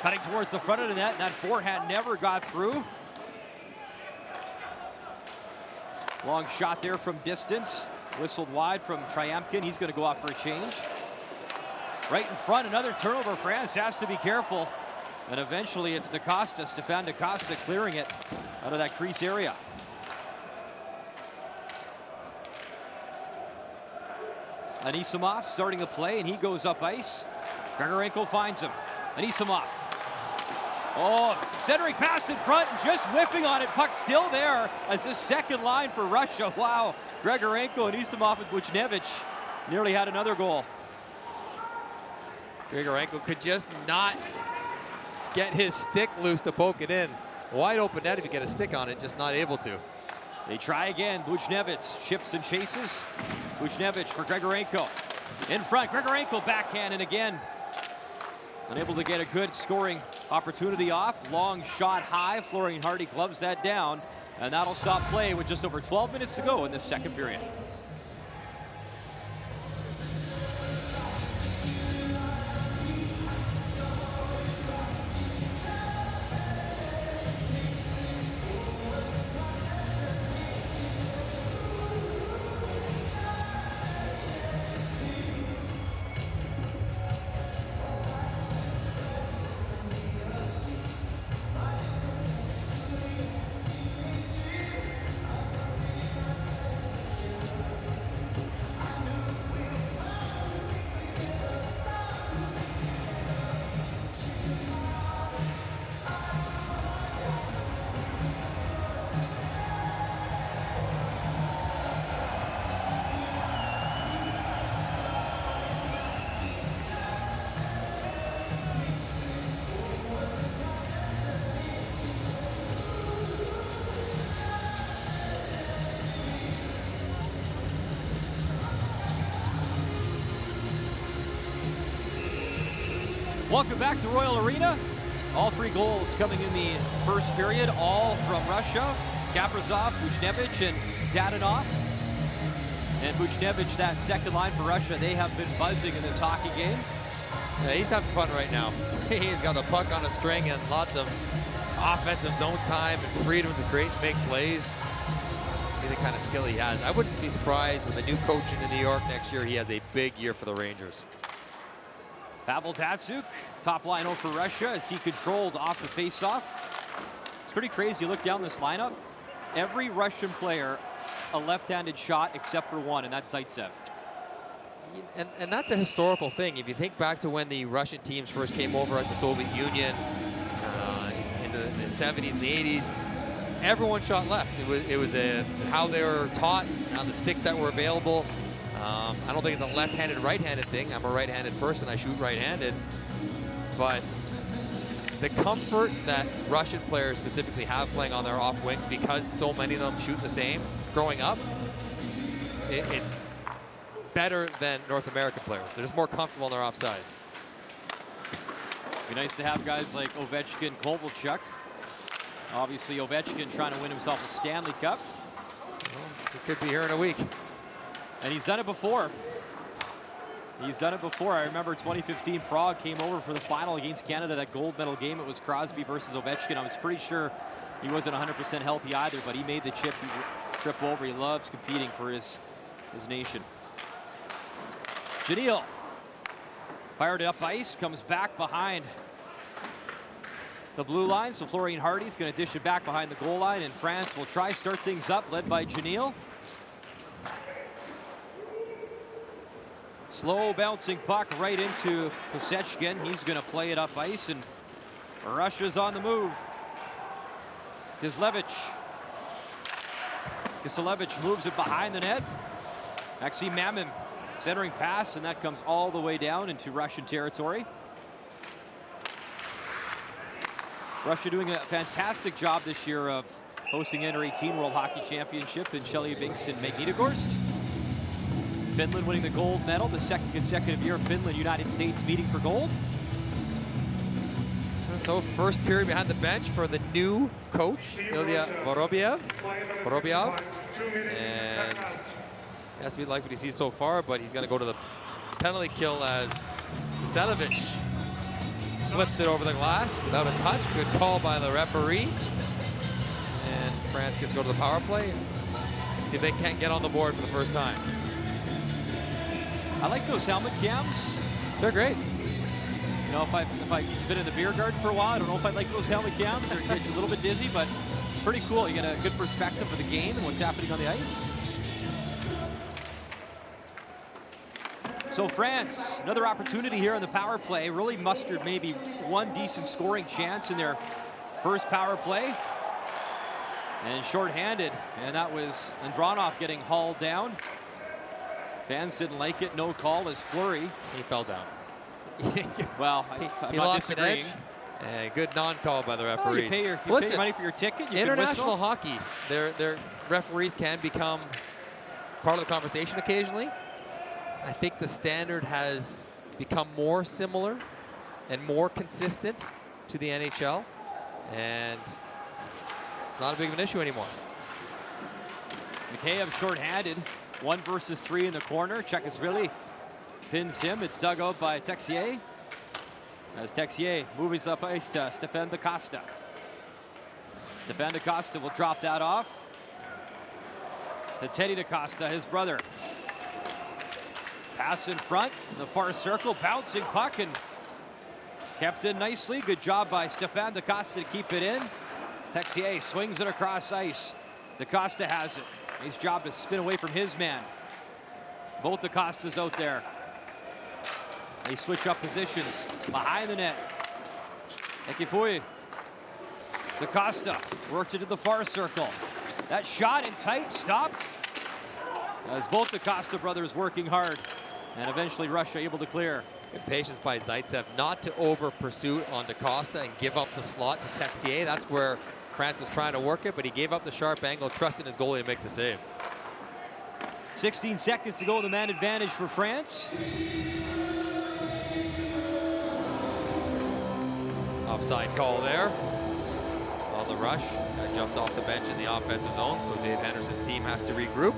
Cutting towards the front of the net, and that forehand never got through. Long shot there from distance. Whistled wide from Tryamkin. He's going to go off for a change. Right in front, another turnover. France has to be careful. And eventually it's DaCosta, Stefan DaCosta, clearing it out of that crease area. Anisimov starting the play, and he goes up ice. Grigorenko finds him. Anisimov. Oh, centering pass in front, and just whiffing on it. Puck still there as the second line for Russia. Wow. Grigorenko, Anisimov, and Buchnevich nearly had another goal. Grigorenko could just not get his stick loose to poke it in. Wide open net if you get a stick on it, just not able to. They try again. Buchnevich chips and chases. Buchnevich for Grigorenko. In front, Grigorenko backhand, and again, unable to get a good scoring opportunity off. Long shot high. Florian Hardy gloves that down, and that'll stop play with just over 12 minutes to go in this second period. Welcome back to Royal Arena. All three goals coming in the first period, all from Russia. Kaprizov, Buchnevich, and Dadonov. And Buchnevich, that second line for Russia, they have been buzzing in this hockey game. Yeah, he's having fun right now. He's got a puck on a string and lots of offensive zone time and freedom to create and make plays. See the kind of skill he has. I wouldn't be surprised with a new coach in New York next year. He has a big year for the Rangers. Pavel Datsyuk, top line for Russia as he controlled off the faceoff. It's pretty crazy. You look down this lineup, every Russian player a left-handed shot except for one, and that's Zaitsev. And that's a historical thing. If you think back to when the Russian teams first came over as the Soviet Union in the 70s and the 80s, everyone shot left. It was how they were taught on the sticks that were available. I don't think it's a left-handed, right-handed thing. I'm a right-handed person. I shoot right-handed. But the comfort that Russian players specifically have playing on their off wings, because so many of them shoot the same growing up, it's better than North American players. They're just more comfortable on their offsides. Be nice to have guys like Ovechkin, Kovalchuk. Obviously, Ovechkin trying to win himself a Stanley Cup. Well, he could be here in a week. And he's done it before. He's done it before. I remember 2015 Prague came over for the final against Canada, that gold medal game. It was Crosby versus Ovechkin. I was pretty sure he wasn't 100% healthy either, but he made the trip over. He loves competing for his nation. Janil fired up ice, comes back behind the blue line. So Florian Hardy's going to dish it back behind the goal line, and France will try start things up, led by Janil. Slow bouncing puck right into Kosechkin. He's going to play it up ice, and Russia's on the move. Kiselevich moves it behind the net. Maxim Mamin centering pass, and that comes all the way down into Russian territory. Russia doing a fantastic job this year of hosting the Under-18 World Hockey Championship in Chelyabinsk and Magnitogorsk. Finland winning the gold medal, the second consecutive year Finland, United States meeting for gold. And so first period behind the bench for the new coach, Ilya Vorobyev. And yes, he likes what he sees so far, but he's going to go to the penalty kill as Kiselevich flips it over the glass without a touch. Good call by the referee. And France gets to go to the power play. See if they can't get on the board for the first time. I like those helmet cams. They're great. You know, if I've been in the beer garden for a while, I don't know if I like those helmet cams. It gets a little bit dizzy, but pretty cool. You get a good perspective of the game and what's happening on the ice. So France, another opportunity here on the power play. Really mustered maybe one decent scoring chance in their first power play. And shorthanded, and that was Andronov getting hauled down. Fans didn't like it, no call as Fleury. He fell down. Well, I'm he not lost an edge. disagreeing. And good non-call by the referees. You pay money for your ticket, you international can hockey, their referees can become part of the conversation occasionally. I think the standard has become more similar and more consistent to the NHL, and it's not a big of an issue anymore. Mikheyev shorthanded, 1 versus 3 in the corner. Chekashvili pins him. It's dug out by Texier. As Texier moves up ice to Stefan DaCosta. Stefan DaCosta will drop that off to Teddy DaCosta, his brother. Pass in front, in the far circle, bouncing puck and kept in nicely. Good job by Stefan DaCosta to keep it in. Texier swings it across ice. DaCosta has it. Nice job to spin away from his man. Both DaCostas out there. They switch up positions behind the net. Ekifoui. DaCosta works it to the far circle. That shot in tight, stopped. As both DaCosta brothers working hard. And eventually Russia able to clear. Good patience by Zaitsev not to over pursuit on DaCosta and give up the slot to Texier. That's where France was trying to work it, but he gave up the sharp angle, trusting his goalie to make the save. 16 seconds to go, the man advantage for France. Offside call there on the rush. Guy jumped off the bench in the offensive zone, so Dave Henderson's team has to regroup.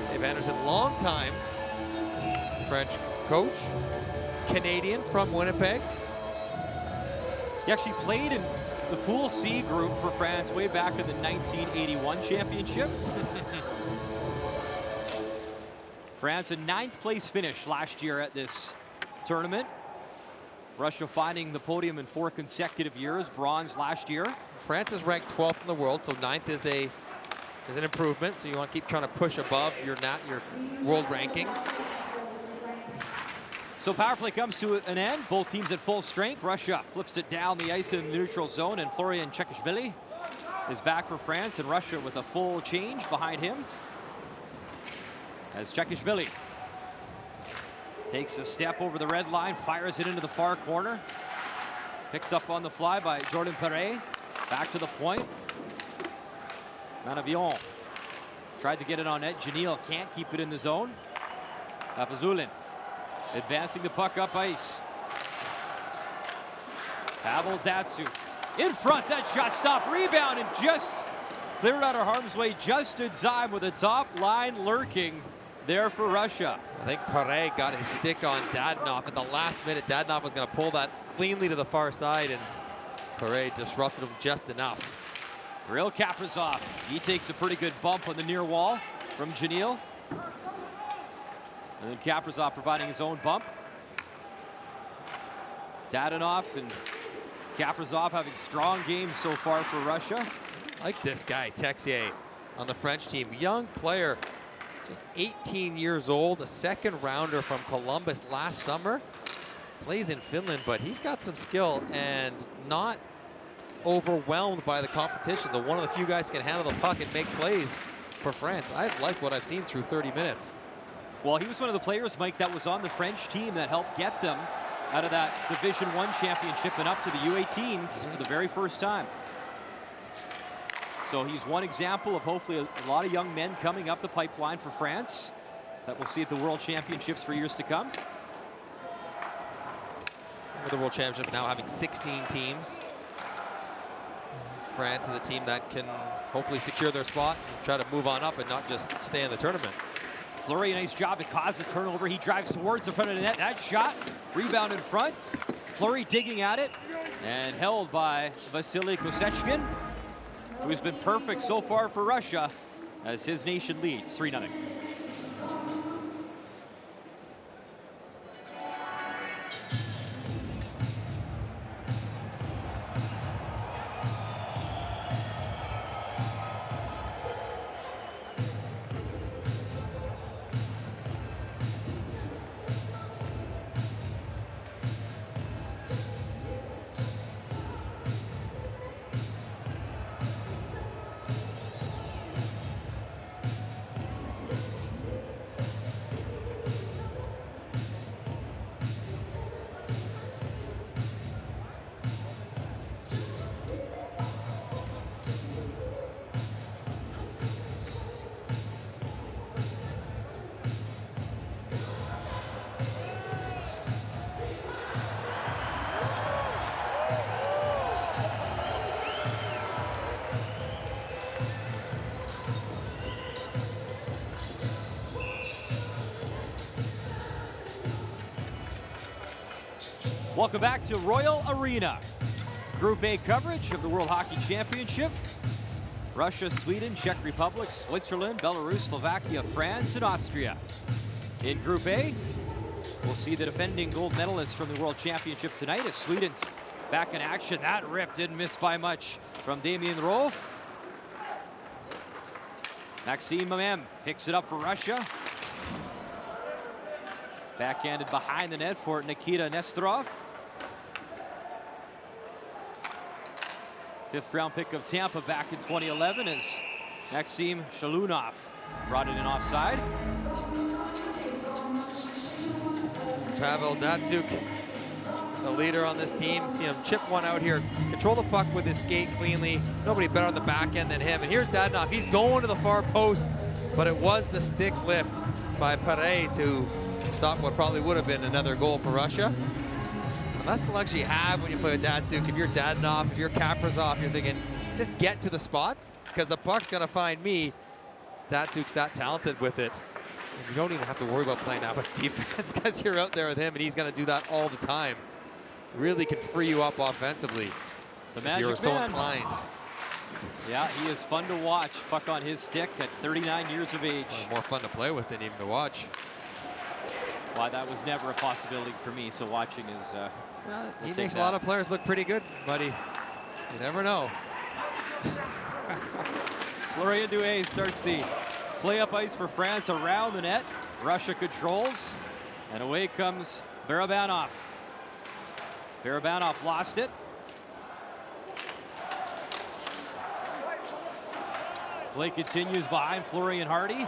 Dave Henderson, long time French coach, Canadian from Winnipeg. He actually played in the Pool C group for France way back in the 1981 championship. France a 9th place finish last year at this tournament. Russia finding the podium in 4 consecutive years, bronze last year. France is ranked 12th in the world, so 9th is an improvement. So you want to keep trying to push above your world ranking. So power play comes to an end. Both teams at full strength. Russia flips it down the ice in the neutral zone, and Florian Chekashvili is back for France, and Russia with a full change behind him. As Chekashvili takes a step over the red line, fires it into the far corner. Picked up on the fly by Jordan Perret. Back to the point. Manavion tried to get it on net. Janil can't keep it in the zone. Afazulin advancing the puck up ice. Pavel Datsyuk in front. That shot stopped. Rebound and just cleared out of harm's way just in time with the top line lurking there for Russia. I think Perret got his stick on Dadonov at the last minute. Dadonov was going to pull that cleanly to the far side, and Perret disrupted him just enough. Kirill Kaprizov, he takes a pretty good bump on the near wall from Janil. And then Kaprizov providing his own bump. Dadonov and Kaprizov having strong games so far for Russia. I like this guy, Texier, on the French team. Young player, just 18 years old, a second rounder from Columbus last summer. Plays in Finland, but he's got some skill and not overwhelmed by the competition. The one of the few guys can handle the puck and make plays for France. I like what I've seen through 30 minutes. Well, he was one of the players, Mike, that was on the French team that helped get them out of that Division I championship and up to the U18s for the very first time. So he's one example of hopefully a lot of young men coming up the pipeline for France that we'll see at the World Championships for years to come. With the World Championship now having 16 teams, France is a team that can hopefully secure their spot and try to move on up and not just stay in the tournament. Fleury, a nice job to cause a turnover. He drives towards the front of the net. That shot, rebound in front. Fleury digging at it and held by Vasily Kosechkin, who's been perfect so far for Russia as his nation leads 3-0. Welcome back to Royal Arena. Group A coverage of the World Hockey Championship. Russia, Sweden, Czech Republic, Switzerland, Belarus, Slovakia, France, and Austria. In Group A, we'll see the defending gold medalists from the World Championship tonight as Sweden's back in action. That rip didn't miss by much from Damien Rowe. Maxime Mamem picks it up for Russia. Backhanded behind the net for Nikita Nesterov. 5th round pick of Tampa back in 2011 as Maxim Shalunov brought it in offside. Pavel Datsyuk, the leader on this team. See him chip one out here. Control the puck with his skate cleanly. Nobody better on the back end than him. And here's Dadonov. He's going to the far post, but it was the stick lift by Pare to stop what probably would have been another goal for Russia. And that's the luxury you have when you play with Datsyuk. If you're Dadonov, if you're Kaprizov, you're thinking, just get to the spots because the puck's going to find me. Datsyuk's that talented with it. And you don't even have to worry about playing that much defense because you're out there with him and he's going to do that all the time. Really can free you up offensively if you're so inclined. Yeah, he is fun to watch. Puck on his stick at 39 years of age. More fun to play with than even to watch. Well, that was never a possibility for me, so watching is... he makes a lot of players look pretty good, buddy. You never know. Florian Douay starts the play-up ice for France around the net. Russia controls, and away comes Barabanov. Barabanov lost it. Play continues behind Florian Hardy.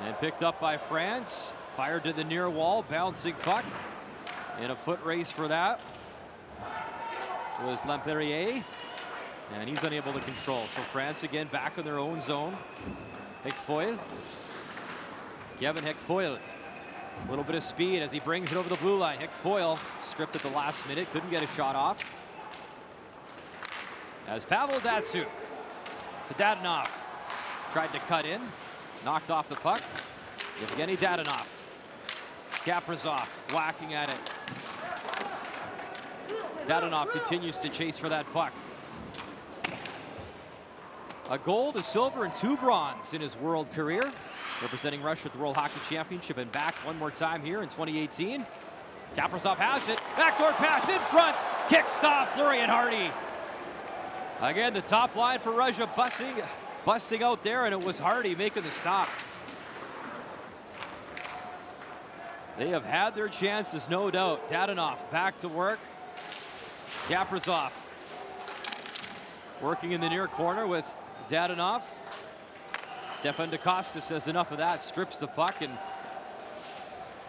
And picked up by France. Fired to the near wall, bouncing puck. In a foot race for that was Lamperier. And he's unable to control. So France again back in their own zone. Hecfoil. Kevin Hecfoil. A little bit of speed as he brings it over the blue line. Hecfoil stripped at the last minute. Couldn't get a shot off. As Pavel Datsyuk to Dadonov. Tried to cut in. Knocked off the puck. Evgeny Dadonov. Kaprizov whacking at it. Dadonov continues to chase for that puck. A gold, a silver, and 2 bronze in his world career. Representing Russia at the World Hockey Championship and back one more time here in 2018. Kaprizov has it. Backdoor pass in front. Kick stop, Florian Hardy. Again, the top line for Russia busting out there, and it was Hardy making the stop. They have had their chances, no doubt. Dadonov back to work. Kaprizov working in the near corner with Dadonov. Stefan DaCosta says enough of that, strips the puck, and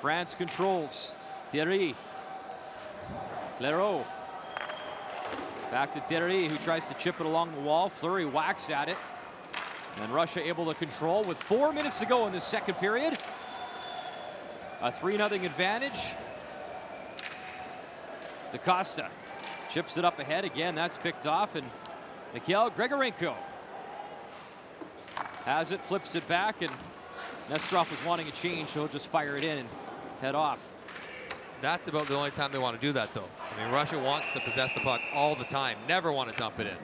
France controls. Thierry. Clairaut. Back to Thierry, who tries to chip it along the wall. Fleury whacks at it. And Russia able to control with 4 minutes to go in the second period. A 3-0 advantage. DaCosta chips it up ahead. Again, that's picked off. And Mikhail Grigorenko has it, flips it back, and Nesterov was wanting a change, so he'll just fire it in and head off. That's about the only time they want to do that, though. I mean, Russia wants to possess the puck all the time. Never want to dump it in.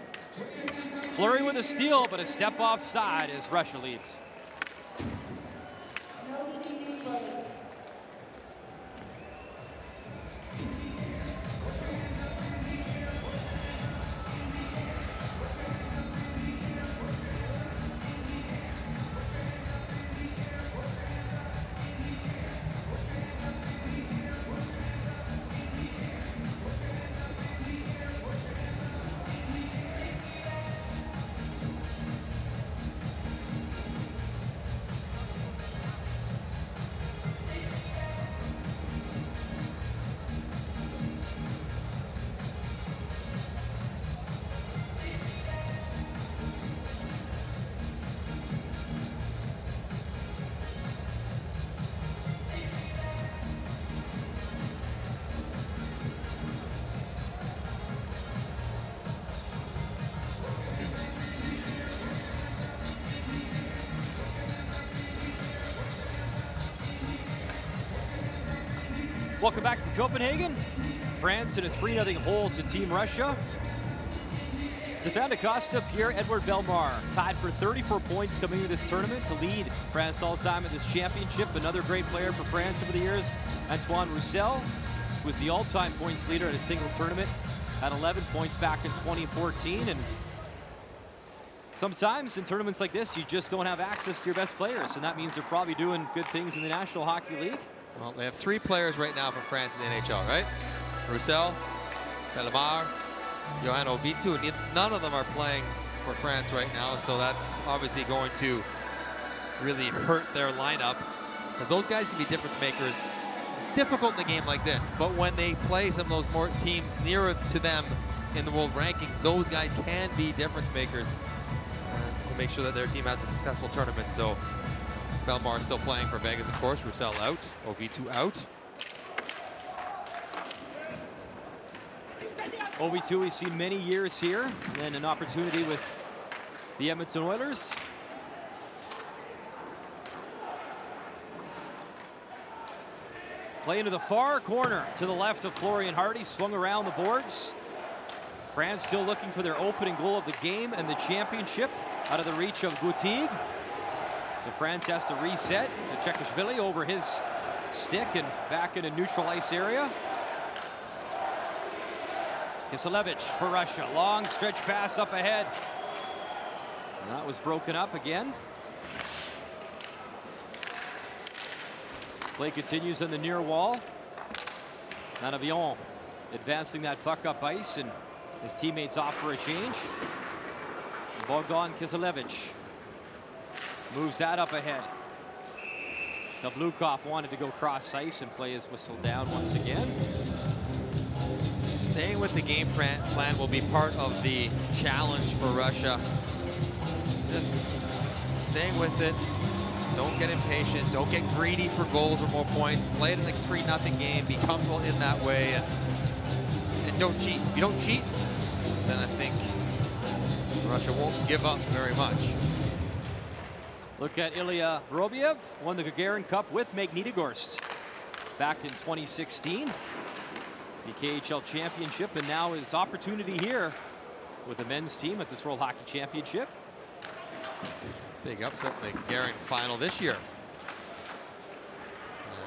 Fleury with a steal, but a step offside as Russia leads. Welcome back to Copenhagen. France in a 3-0 hole to Team Russia. Stéphane Acosta, Pierre-Edouard Bellemare tied for 34 points coming into this tournament to lead France all-time in this championship. Another great player for France over the years, Antoine Roussel, who was the all-time points leader in a single tournament at 11 points back in 2014. And sometimes in tournaments like this, you just don't have access to your best players, and that means they're probably doing good things in the National Hockey League. Well, they have 3 players right now for France in the NHL, right? Roussel, Bellemare, Johan Ovitu. None of them are playing for France right now, so that's obviously going to really hurt their lineup, because those guys can be difference makers. Difficult in a game like this, but when they play some of those more teams nearer to them in the world rankings, those guys can be difference makers to make sure that their team has a successful tournament. So Bellemare still playing for Vegas, of course. Roussel out, Ovitu out. Ovitu, we've seen many years here, and then an opportunity with the Edmonton Oilers. Play into the far corner to the left of Florian Hardy, swung around the boards. France still looking for their opening goal of the game and the championship out of the reach of Gutig. So France has to reset to Chekashvili over his stick and back in a neutral ice area. Kiselevich for Russia, long stretch pass up ahead. And that was broken up again. Play continues on the near wall. Nanavion advancing that puck up ice, and his teammates off for a change. Bogdan Kiselevich moves that up ahead. Tablukov wanted to go cross ice, and play is whistled down once again. Staying with the game plan will be part of the challenge for Russia. Just staying with it. Don't get impatient. Don't get greedy for goals or more points. Play it like a 3-0 game. Be comfortable in that way, and don't cheat. If you don't cheat, then I think Russia won't give up very much. Look at Ilya Vorobiev, won the Gagarin Cup with Magnitogorsk back in 2016. The KHL Championship, and now his opportunity here with the men's team at this World Hockey Championship. Big upset in the Gagarin final this year.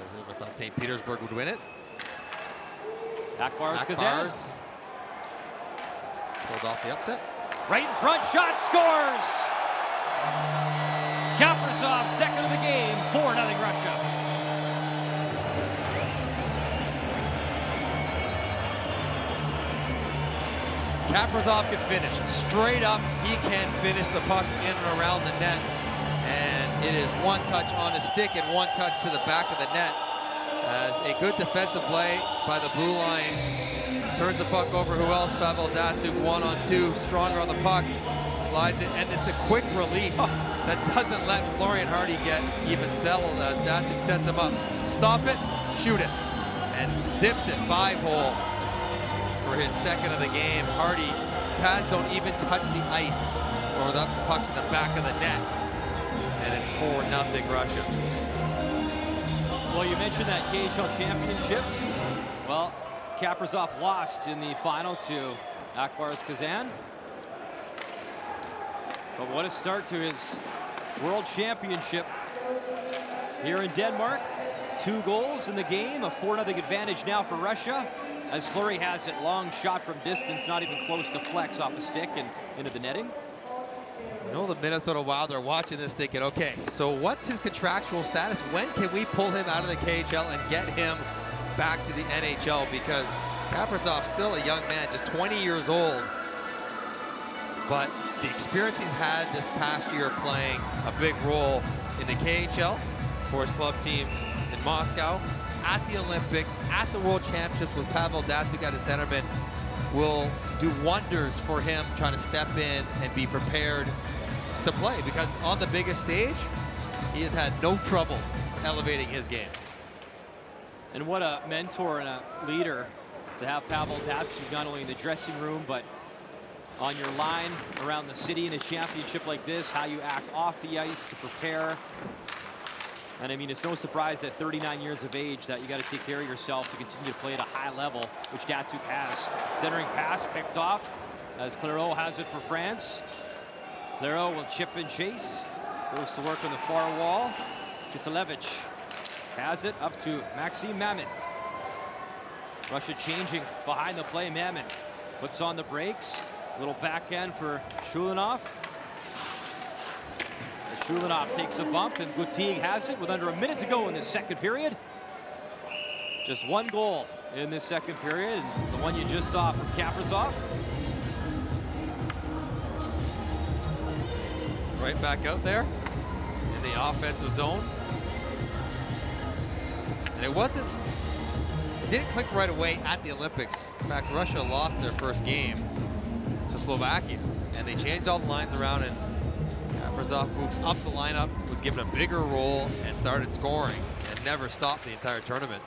As I thought St. Petersburg would win it. Akbars Kazan pulled off the upset. Right in front, shot, scores! Kaprizov, second of the game, 4-0 Russia. Kaprizov can finish. Straight up, he can finish the puck in and around the net. And it is one touch on his stick and one touch to the back of the net. As a good defensive play by the blue line. Turns the puck over. Who else? Pavel Datsyuk, 1-on-2. Stronger on the puck. Slides it, and it's the quick release that doesn't let Florian Hardy get even settled as Datsyuk sets him up. Stop it, shoot it. And zips it 5-hole. For his second of the game. Hardy, pads don't even touch the ice, or the puck's in the back of the net, and it's 4-0 Russia. Well, you mentioned that KHL championship. Well, Kaprizov lost in the final to Akbars Kazan. But what a start to his world championship here in Denmark. 2 goals in the game, a 4-0 advantage now for Russia. As Fleury has it, long shot from distance, not even close to flex off the stick and into the netting. You know, the Minnesota Wild are watching this thinking, okay, so what's his contractual status? When can we pull him out of the KHL and get him back to the NHL? Because Kaprizov's still a young man, just 20 years old. But the experience he's had this past year playing a big role in the KHL for his club team in Moscow, at the Olympics, at the World Championships with Pavel Datsyuk at his centerman, will do wonders for him trying to step in and be prepared to play, because on the biggest stage, he has had no trouble elevating his game. And what a mentor and a leader to have Pavel Datsyuk, not only in the dressing room, but on your line around the city in a championship like this, how you act off the ice to prepare. And I mean, it's no surprise at 39 years of age that you got to take care of yourself to continue to play at a high level, which Datsuk has. Centering pass picked off as Clairaut has it for France. Clairaut will chip and chase. Goes to work on the far wall. Kiselevich has it up to Maxime Mamin. Russia changing behind the play. Mamin puts on the brakes. Little backhand for Shulinov. Shulinov takes a bump, and Gutig has it with under a minute to go in this second period. Just one goal in this second period, and the one you just saw from Kaprizov. Right back out there in the offensive zone. And it didn't click right away at the Olympics. In fact, Russia lost their first game to Slovakia, and they changed all the lines around, and Kaprizov moved up the lineup, was given a bigger role, and started scoring, and never stopped the entire tournament.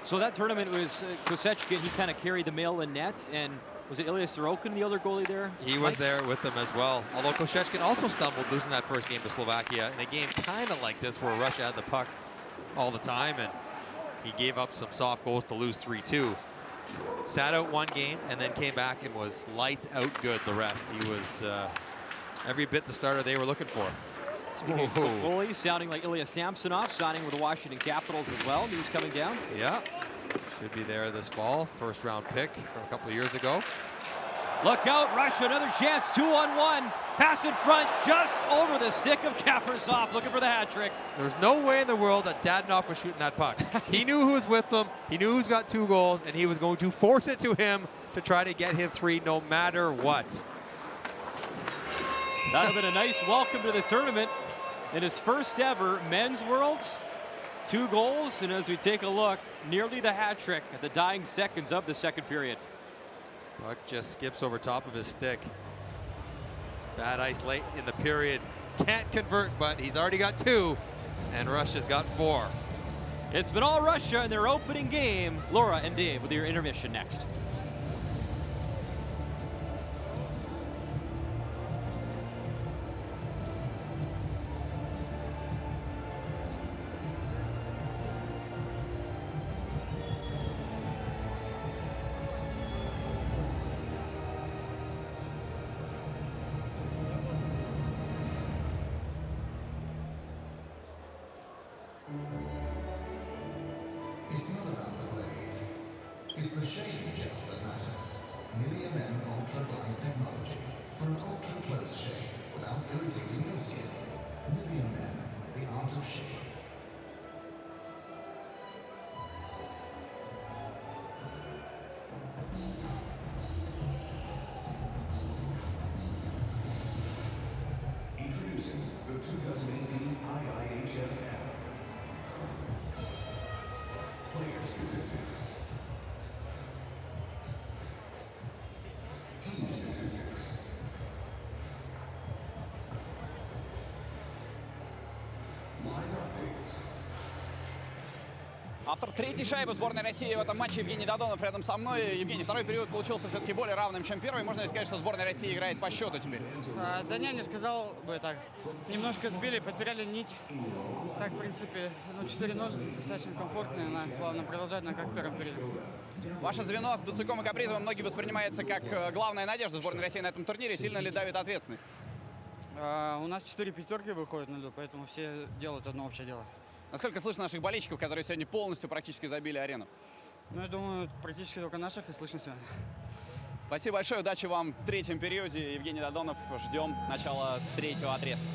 So that tournament was Kosechkin, he kind of carried the male in nets, and was it Ilya Sorokin, the other goalie there? He was there with them as well. Although Kosechkin also stumbled losing that first game to Slovakia in a game kind of like this where Russia had the puck all the time, and he gave up some soft goals to lose 3-2. Sat out one game and then came back and was lights out good the rest. He was every bit the starter they were looking for. Speaking of goalies, sounding like Ilya Samsonov, signing with the Washington Capitals as well. News coming down. Yeah, should be there this fall. First round pick from a couple of years ago. Look out, Russia, another chance, 2-on-1. Pass in front, just over the stick of Kaprizov, looking for the hat trick. There's no way in the world that Dadonov was shooting that puck. He knew who was with him, he knew who's got 2 goals, and he was going to force it to him to try to get him 3 no matter what. That would have been a nice welcome to the tournament. In his first ever men's worlds, 2 goals, and as we take a look, nearly the hat trick at the dying seconds of the second period. Puck just skips over top of his stick. Bad ice late in the period. Can't convert, but he's already got 2, and Russia's got 4. It's been all Russia in their opening game. Laura and Dave with your intermission next. It's not about the blade. It's the shaving gel that matters. Million Ultra Glide technology for an ultra close shave without irritating your skin. Million, the art of shaving. Introducing the 2018 IIHF player statistics. Team statistics. Line updates. Автор третьей шайбы сборной России в этом матче Евгений Додонов рядом со мной. Евгений, второй период получился все-таки более равным, чем первый. Можно ли сказать, что сборная России играет по счету теперь? Да не сказал бы так. Немножко сбили, потеряли нить. Так, в принципе, 4-0 достаточно комфортно. Главное продолжать, как в первом периоде. Ваше звено с Дацуком и Капризовым многие воспринимается как главная надежда сборной России на этом турнире. Сильно ли давит ответственность? У нас 4 пятерки выходят на льду, поэтому все делают одно общее дело. Насколько слышно наших болельщиков, которые сегодня полностью практически забили арену? Я думаю, практически только наших и слышно сегодня. Спасибо большое, удачи вам в третьем периоде. Евгений Додонов, ждем начала третьего отрезка.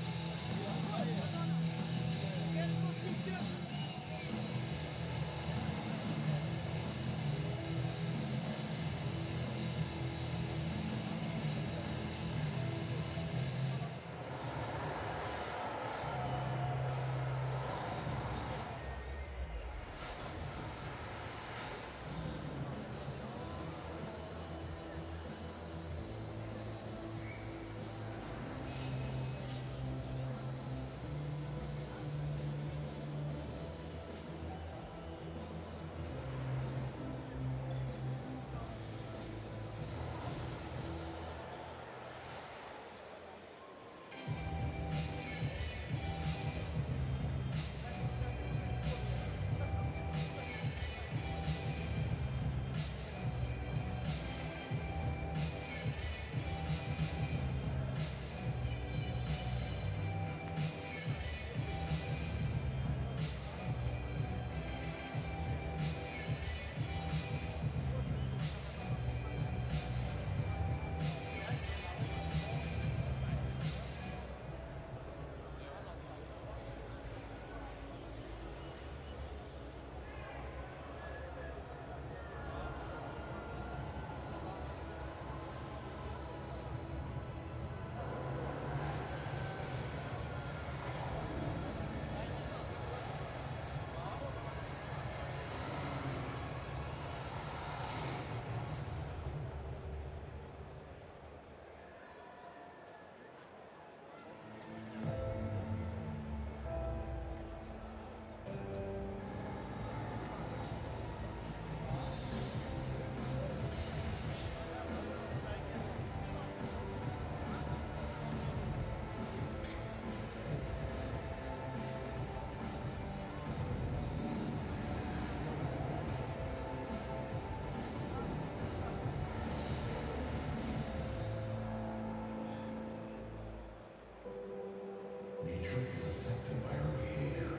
future is affected by our behavior,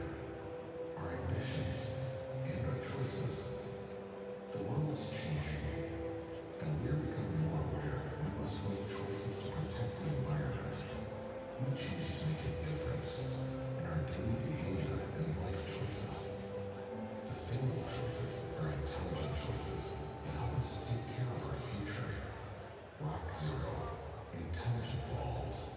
our ambitions, and our choices. The world is changing, and we're becoming more aware that we must make choices to protect the environment. We choose to make a difference in our daily behavior and life choices. Sustainable choices are intelligent choices that help us take care of our future. Rock Zero, intelligent balls.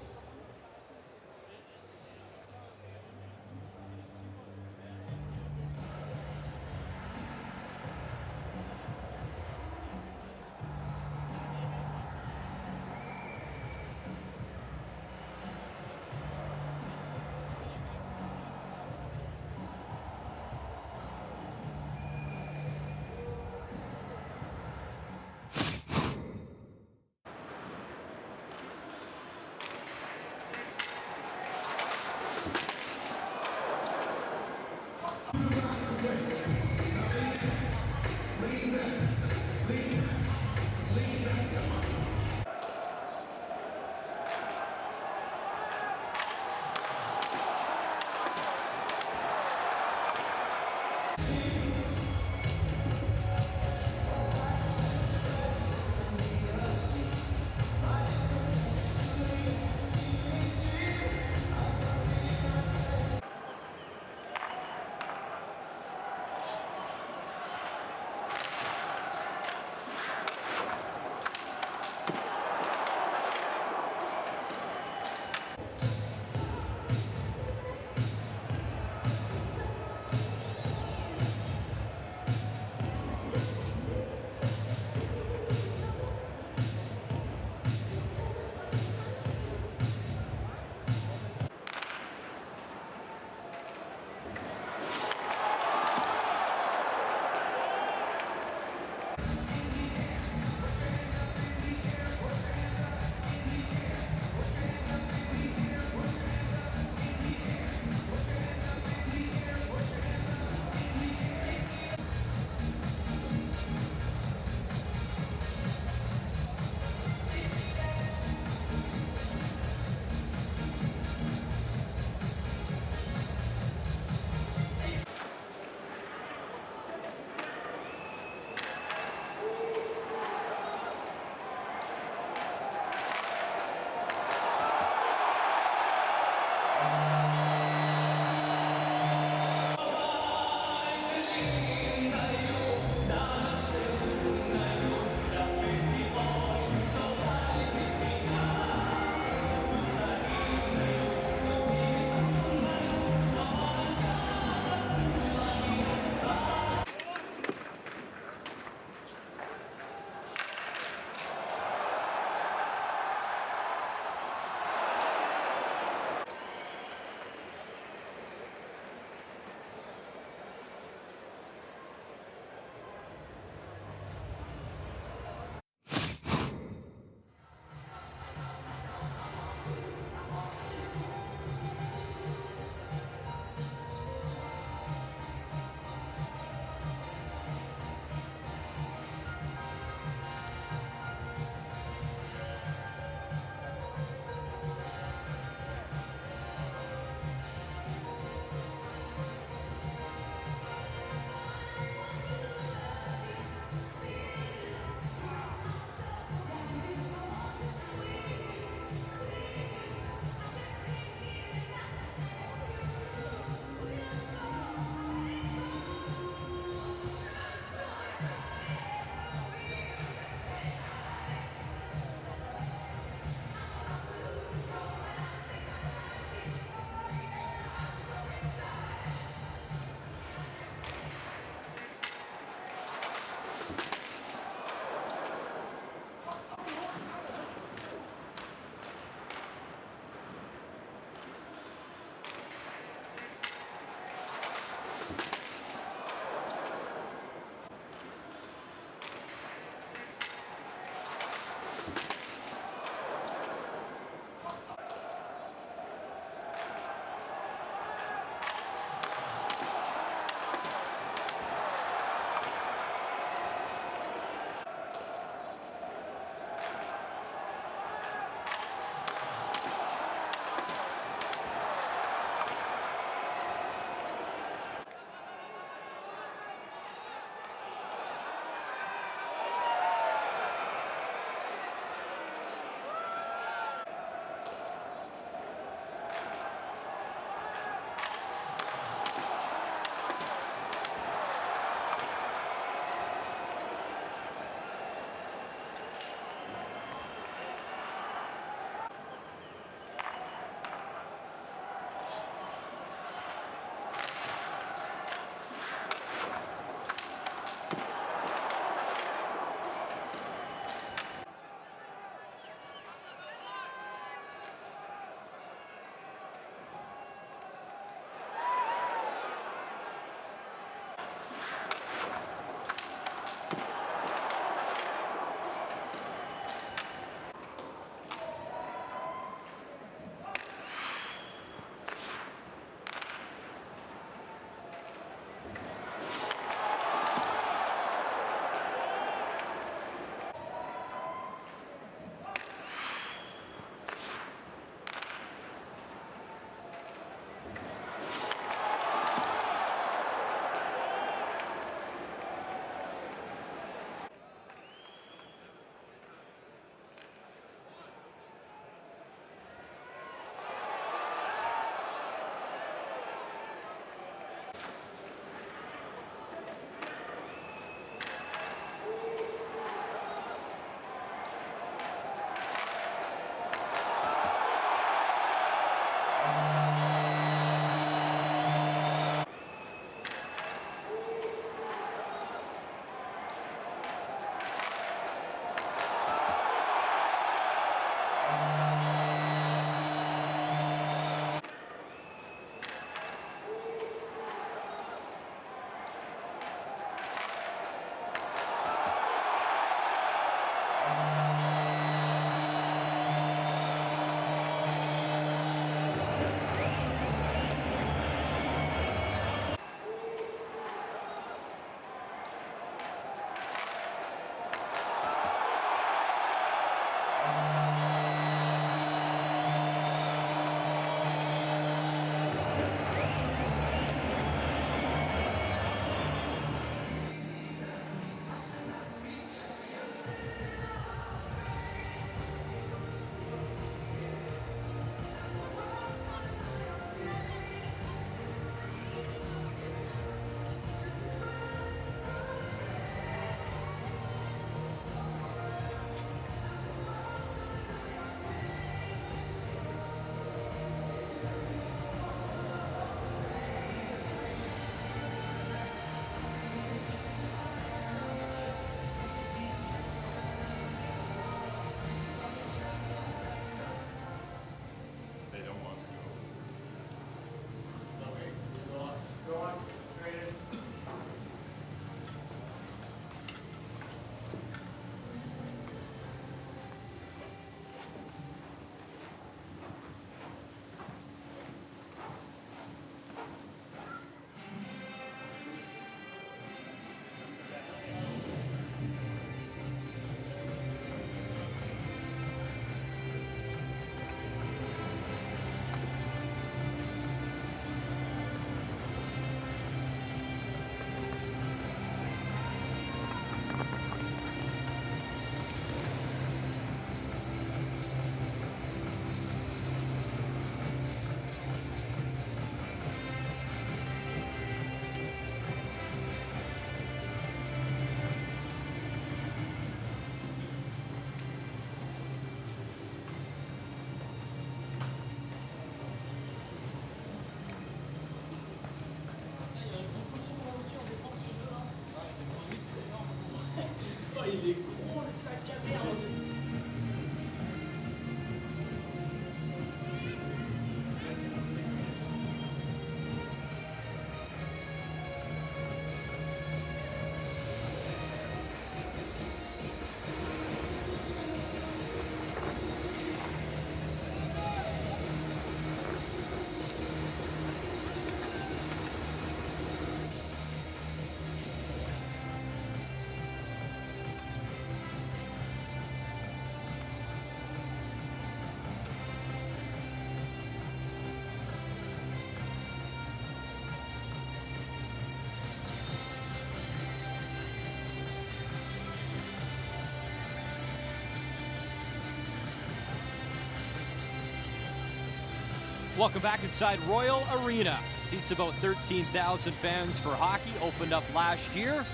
Welcome back inside Royal Arena. Seats about 13,000 fans for hockey. Opened up last year.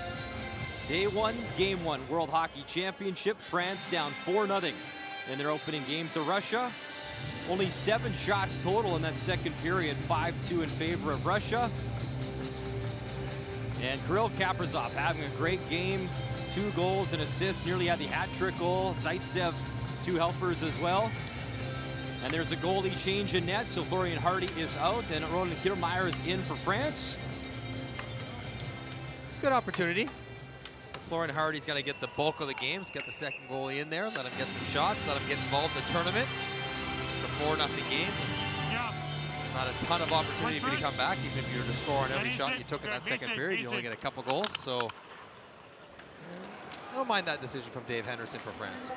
Day one, game one, World Hockey Championship. France down 4-0 in their opening game to Russia. Only 7 shots total in that second period, 5-2 in favor of Russia. And Kirill Kaprizov having a great game. 2 goals and assists, nearly had the hat-trick goal. Zaitsev, 2 helpers as well. And there's a goalie change in net, so Florian Hardy is out, and Roland Kiermaier is in for France. Good opportunity. Florian Hardy's going to get the bulk of the games, get the second goalie in there, let him get some shots, let him get involved in the tournament. It's a 4-0 game. Not a ton of opportunity for you to come back, even if you were to score on every shot you took in that second period. You only get a couple goals, so I don't mind that decision from Dave Henderson for France.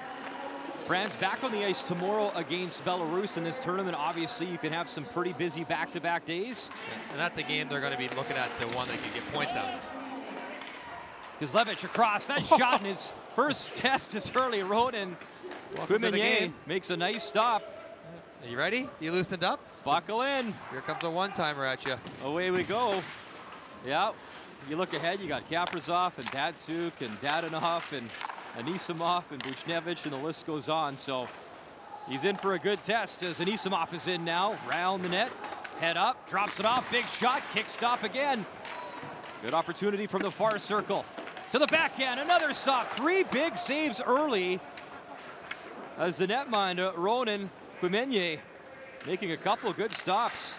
France back on the ice tomorrow against Belarus in this tournament. Obviously, you can have some pretty busy back-to-back days. And that's a game they're going to be looking at, the one they can get points out of. Kuzlevich across, that shot in his first test is early road, and Quimenier makes a nice stop. Are you ready? You loosened up? Buckle in. Here comes a one-timer at you. Away we go. Yeah, you look ahead, you got Kaprizov and Datsuk and Dadonov and Anisimov and Buchnevich, and the list goes on. So he's in for a good test as Anisimov is in now. Round the net, head up, drops it off, big shot, kick stop again. Good opportunity from the far circle. To the backhand, another stop. 3 big saves early as the netminder, Ronan Quimenier, making a couple of good stops.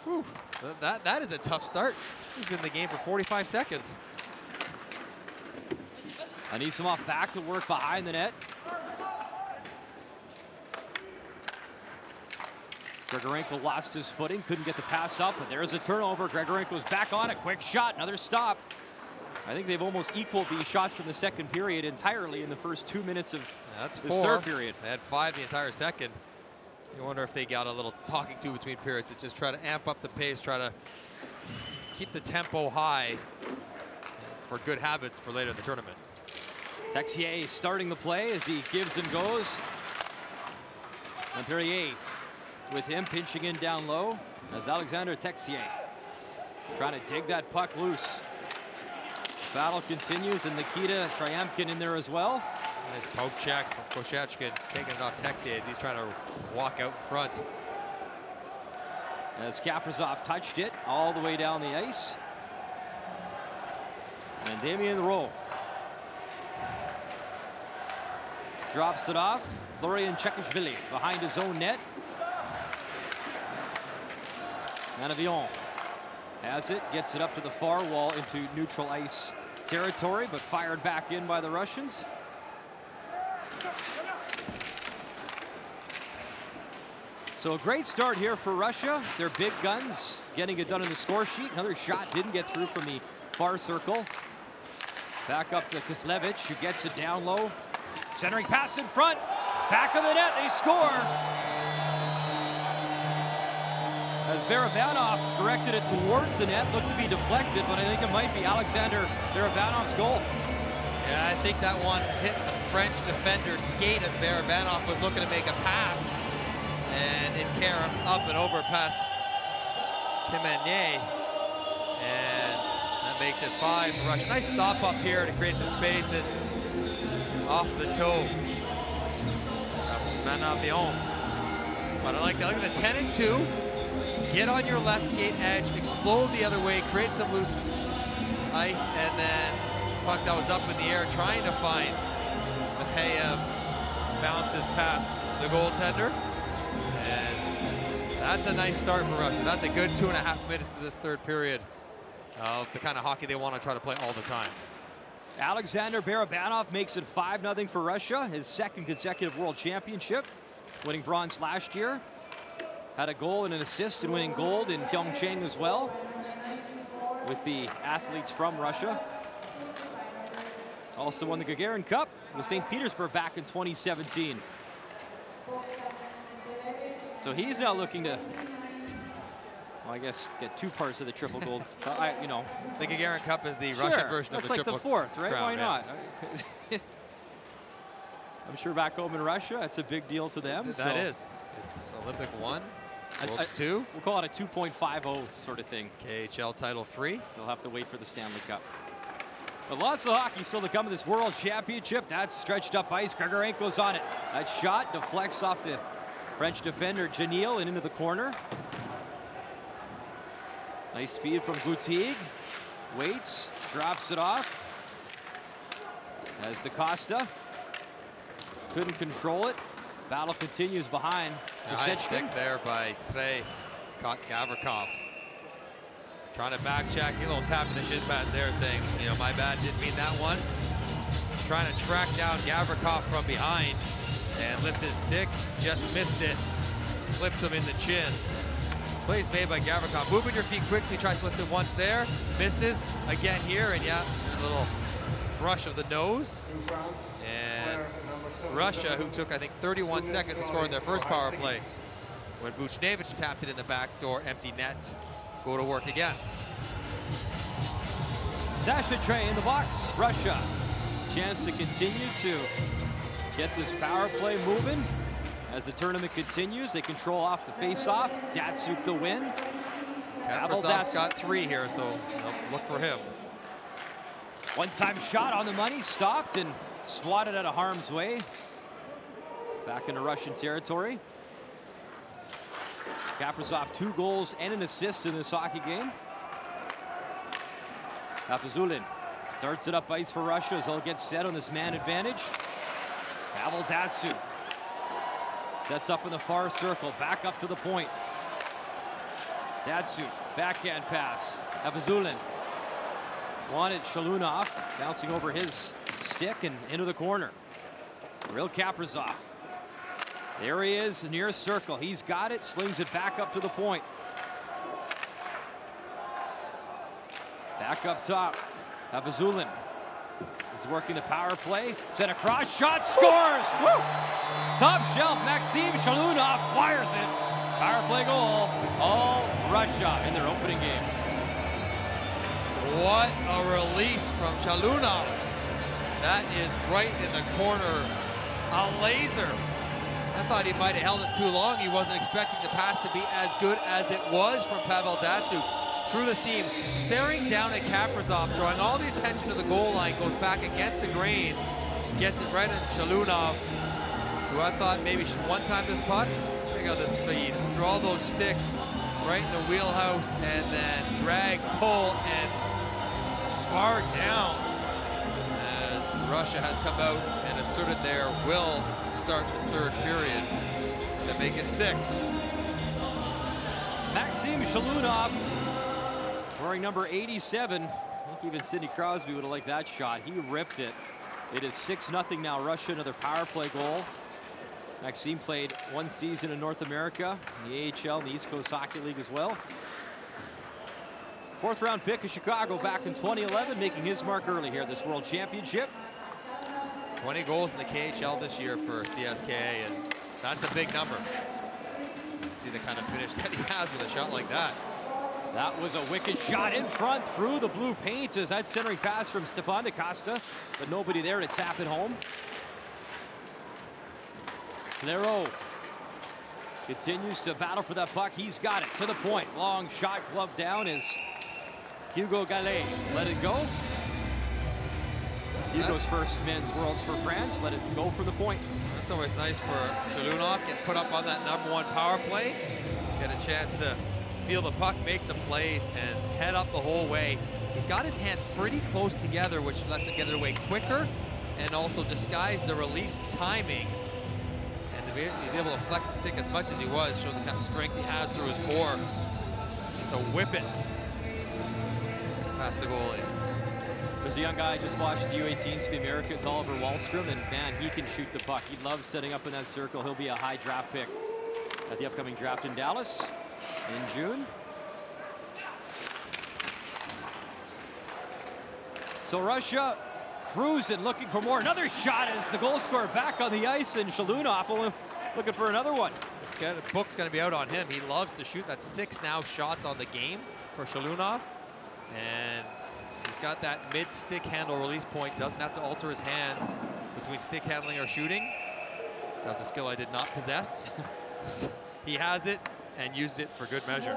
Whew. That is a tough start. He's been in the game for 45 seconds. Anisimov back to work behind the net. Grigorenko lost his footing, couldn't get the pass up, but there's a turnover. Grigorenko's back on it, quick shot, another stop. I think they've almost equaled the shots from the second period entirely in the first 2 minutes of this third period. They had 5 the entire second. You wonder if they got a little talking to between periods to just try to amp up the pace, try to keep the tempo high for good habits for later in the tournament. Texier starting the play as he gives and goes. And Perrier with him pinching in down low as Alexander Texier trying to dig that puck loose. Battle continues, and Nikita Tryamkin in there as well. Nice poke check from Koshechkin, taking it off Texier as he's trying to walk out in front. As Kaprizov touched it all the way down the ice. And Damien Rowe drops it off. Florian Chekishvili behind his own net. Manavion has it, gets it up to the far wall into neutral ice territory, but fired back in by the Russians. So a great start here for Russia. Their big guns getting it done in the score sheet. Another shot didn't get through from the far circle. Back up to Kuzlevich, who gets it down low. Centering pass in front. Back of the net, they score. As Barabanov directed it towards the net, looked to be deflected, but I think it might be Alexander Barabanov's goal. Yeah, I think that one hit the French defender's skate as Barabanov was looking to make a pass. And it caroms up and over past Quimenier. And that makes it 5 for Russia. Nice stop up here to create some space and off the toe. Manavion. But I like that. Look at the 10 and 2. Get on your left skate edge, explode the other way, create some loose ice, and then puck that was up in the air trying to find bounces past the goaltender. And that's a nice start for Russia. That's a good 2.5 minutes to this third period of the kind of hockey they want to try to play all the time. Alexander Barabanov makes it 5-0 for Russia, his second consecutive world championship, winning bronze last year. Had a goal and an assist in winning gold in Pyeongchang as well with the athletes from Russia. Also won the Gagarin Cup with St. Petersburg back in 2017. So he's now looking to, well, I guess, get 2 parts of the triple gold. You know, the Gagarin Cup is the sure, Russian version of the triple. That's like the 4th, right? Crown, Why not? Yes. I'm sure back home in Russia, that's a big deal to them. That is. It's Olympic 1, World's 2. We'll call it a 2.50 sort of thing. KHL title 3. They'll have to wait for the Stanley Cup. But lots of hockey still to come in this World Championship. That's stretched up ice. Grigorenko's on it. That shot deflects off the French defender Janil and into the corner. Nice speed from Guttig. Waits, drops it off. As DaCosta couldn't control it. Battle continues behind. Nice stick there by Trey. Caught Gavrikov. Trying to back check. A little tap in the shin pads there saying, you know, my bad, didn't mean that one. Trying to track down Gavrikov from behind and lift his stick. Just missed it. Clipped him in the chin. Plays made by Gavrikov. Moving your feet quickly, tries to lift it once there. Misses again here, and yeah, a little brush of the nose. And Russia, who took, I think, 31 seconds to score in their first power play, when Buchnevich tapped it in the back door, empty net, go to work again. Sasha Trey in the box, Russia. Chance to continue to get this power play moving. As the tournament continues, they control off the face-off. Datsuk the win. Kaprizov's got 3 here, so look for him. One-time shot on the money, stopped and swatted out of harm's way. Back into Russian territory. Kaprizov 2 goals and an assist in this hockey game. Papazulin starts it up ice for Russia as they'll get set on this man advantage. Pavel Datsuk sets up in the far circle, back up to the point. Datsuk, backhand pass. Papazulin wanted Shalunov, bouncing over his stick and into the corner. Real Kaprizov. There he is, near circle. He's got it, slings it back up to the point. Back up top. Papazulin is working the power play. Sent across, shot, scores! Woo! Top shelf, Maxim Shalunov wires it. Power play goal, all Russia in their opening game. What a release from Shalunov. That is right in the corner. A laser. I thought he might have held it too long. He wasn't expecting the pass to be as good as it was from Pavel Datsuk. Through the seam, staring down at Kaprizov, drawing all the attention to the goal line, goes back against the grain, gets it right on Shalunov, who I thought maybe should one-time this puck. Check out this feed. Through all those sticks, right in the wheelhouse, and then drag, pull, and bar down as Russia has come out and asserted their will to start the third period to make it 6. Maxim Shalunov wearing number 87. I think even Sidney Crosby would have liked that shot. He ripped it. It is 6-0 now. Russia, another power play goal. Maxime played 1 season in North America, in the AHL, and the East Coast Hockey League as well. 4th round pick of Chicago back in 2011, making his mark early here at this World Championship. 20 goals in the KHL this year for CSKA, and that's a big number. See the kind of finish that he has with a shot like that. That was a wicked shot in front through the blue paint as that centering pass from Stefan DaCosta, but nobody there to tap it home. Claro continues to battle for that puck. He's got it to the point. Long shot, glove down as Hugo Gallet let it go. Hugo's first men's worlds for France. Let it go from the point. That's always nice for Shalunov. Get put up on that #1 power play. Get a chance to feel the puck, make some plays, and head up the whole way. He's got his hands pretty close together, which lets him get it away quicker and also disguise the release timing he's able to flex the stick as much as he was. Shows the kind of strength he has through his core to whip it past the goalie. There's a young guy I just watched the U18s for the Americans, Oliver Wallstrom, and man, he can shoot the puck. He loves setting up in that circle. He'll be a high draft pick at the upcoming draft in Dallas in June. So Russia cruising, looking for more. Another shot as the goal scorer back on the ice, and Shalunov looking for another one. The book's going to be out on him. He loves to shoot. That's 6 now shots on the game for Shalunov. And he's got that mid-stick handle release point. Doesn't have to alter his hands between stick handling or shooting. That was a skill I did not possess. He has it and used it for good measure.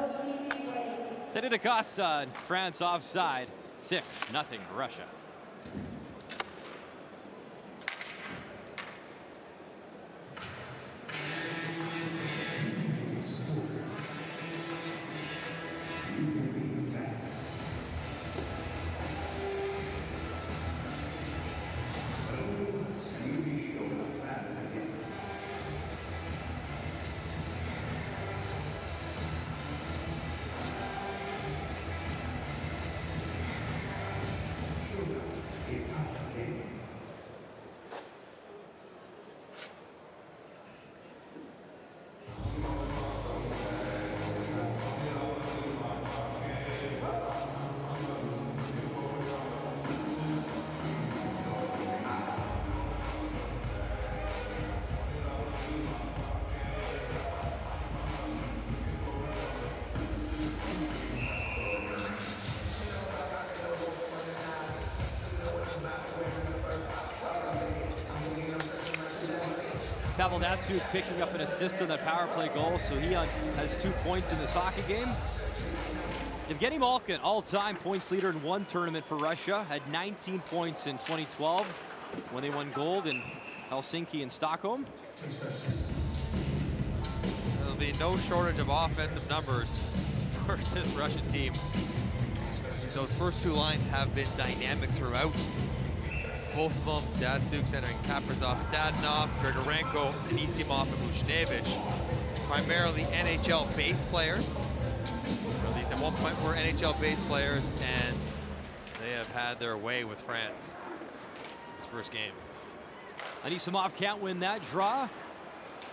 Teddy DaCosta, France offside. 6-0 Russia. Pavel Datsyuk picking up an assist on that power play goal, so he has 2 points in this hockey game. Evgeny Malkin, all-time points leader in one tournament for Russia, had 19 points in 2012 when they won gold in Helsinki and Stockholm. There'll be no shortage of offensive numbers for this Russian team. Those first 2 lines have been dynamic throughout. Both of them, Datsyuk centering Kaprizov, Dadonov, Grigorenko, Anisimov, and Bushnevich. Primarily NHL-based players. Or at least at one point were NHL-based players, and they have had their way with France this first game. Anisimov can't win that draw.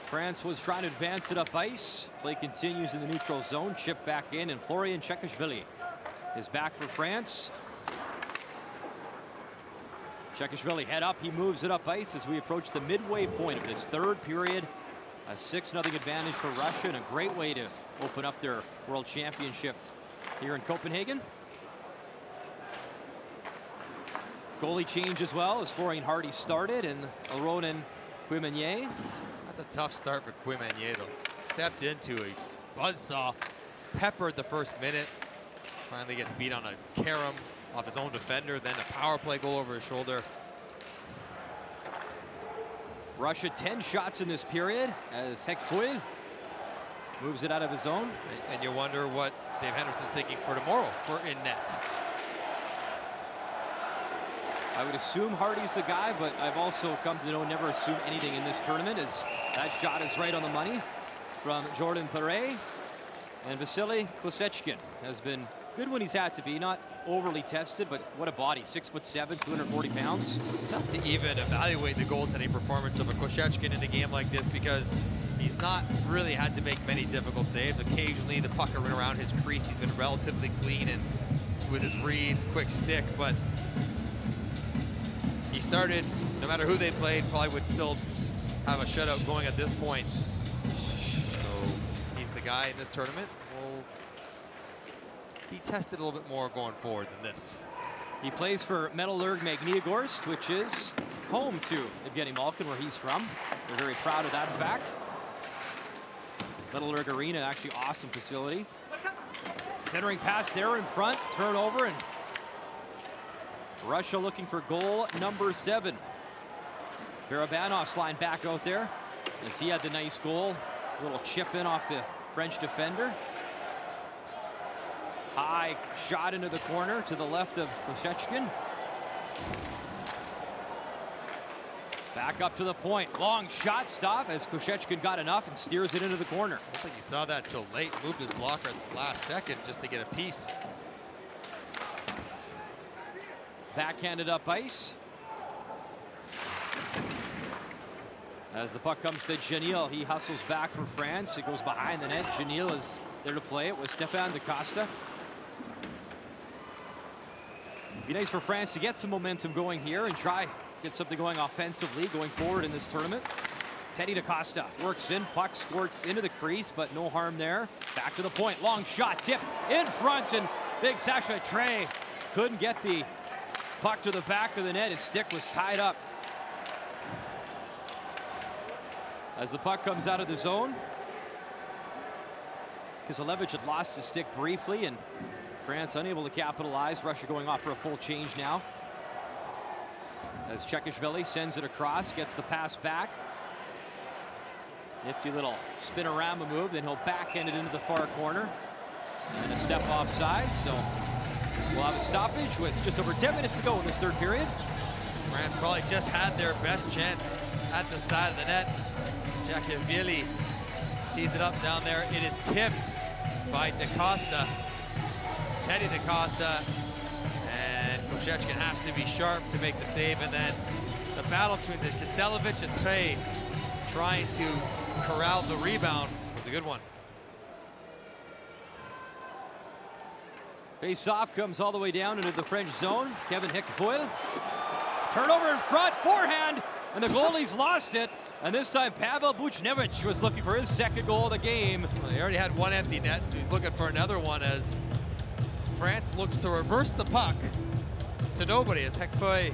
France was trying to advance it up ice. Play continues in the neutral zone. Chip back in, and Florian Chekashvili is back for France. Chekashvili head up, he moves it up ice as we approach the midway point of this third period. A 6-0 advantage for Russia, and a great way to open up their World Championship here in Copenhagen. Goalie change as well as Florian Hardy started, and Aronin Quimenier. That's a tough start for Quimenier though. Stepped into a buzzsaw, peppered the first minute, finally gets beat on a carom off his own defender, then a power play goal over his shoulder. Russia 10 shots in this period as Hekfuil moves it out of his zone. And you wonder what Dave Henderson's thinking for tomorrow for in net. I would assume Hardy's the guy, but I've also come to know never assume anything in this tournament, as that shot is right on the money from Jordan Perret. And Vasily Klosechkin has been good when he's had to be, not overly tested, but what a body, 6'7", 240 pounds. Tough to even evaluate the goaltending performance of a Klosechkin in a game like this, because he's not really had to make many difficult saves. Occasionally the puck will run around his crease. He's been relatively clean and with his reads, quick stick, but he started, no matter who they played, probably would still have a shutout going at this point. So he's the guy in this tournament. Will be tested a little bit more going forward than this. He plays for Metallurg Magnitogorsk, which is home to Evgeny Malkin, where he's from. They're very proud of that fact. Metallurg Arena, actually awesome facility. Centering pass there in front, turnover, and Russia looking for goal number 7. Barabanov's line back out there as he had the nice goal. A little chip in off the French defender. High shot into the corner to the left of Klosechkin. Back up to the point. Long shot stop as Koshechkin got enough and steers it into the corner. I don't think he saw that till late. Moved his blocker at the last second just to get a piece. Backhanded up ice. As the puck comes to Janil, he hustles back for France. It goes behind the net. Janil is there to play it with Stefan DaCosta. Be nice for France to get some momentum going here and try get something going offensively going forward in this tournament. Teddy DaCosta works in, puck squirts into the crease, but no harm there. Back to the point, long shot, tip in front, and big Sasha Trey couldn't get the puck to the back of the net. His stick was tied up. As the puck comes out of the zone, Kiselevich had lost his stick briefly, and France unable to capitalize. Russia going off for a full change now. As Chekishvili sends it across, gets the pass back. Nifty little spinorama move, then he'll backhand it into the far corner. And a step offside, so we'll have a stoppage with just over 10 minutes to go in this third period. France probably just had their best chance at the side of the net. Chekishvili tees it up down there. It is tipped by DaCosta. Teddy DaCosta, and Koshechkin has to be sharp to make the save, and then the battle between Kiselevich and Trey trying to corral the rebound was a good one. Face off comes all the way down into the French zone. Kevin Hickfoyle. Turnover in front, forehand, and the goalie's lost it. And this time Pavel Buchnevich was looking for his second goal of the game. Well, he already had one empty net, so he's looking for another one as France looks to reverse the puck to nobody as Hickfoyle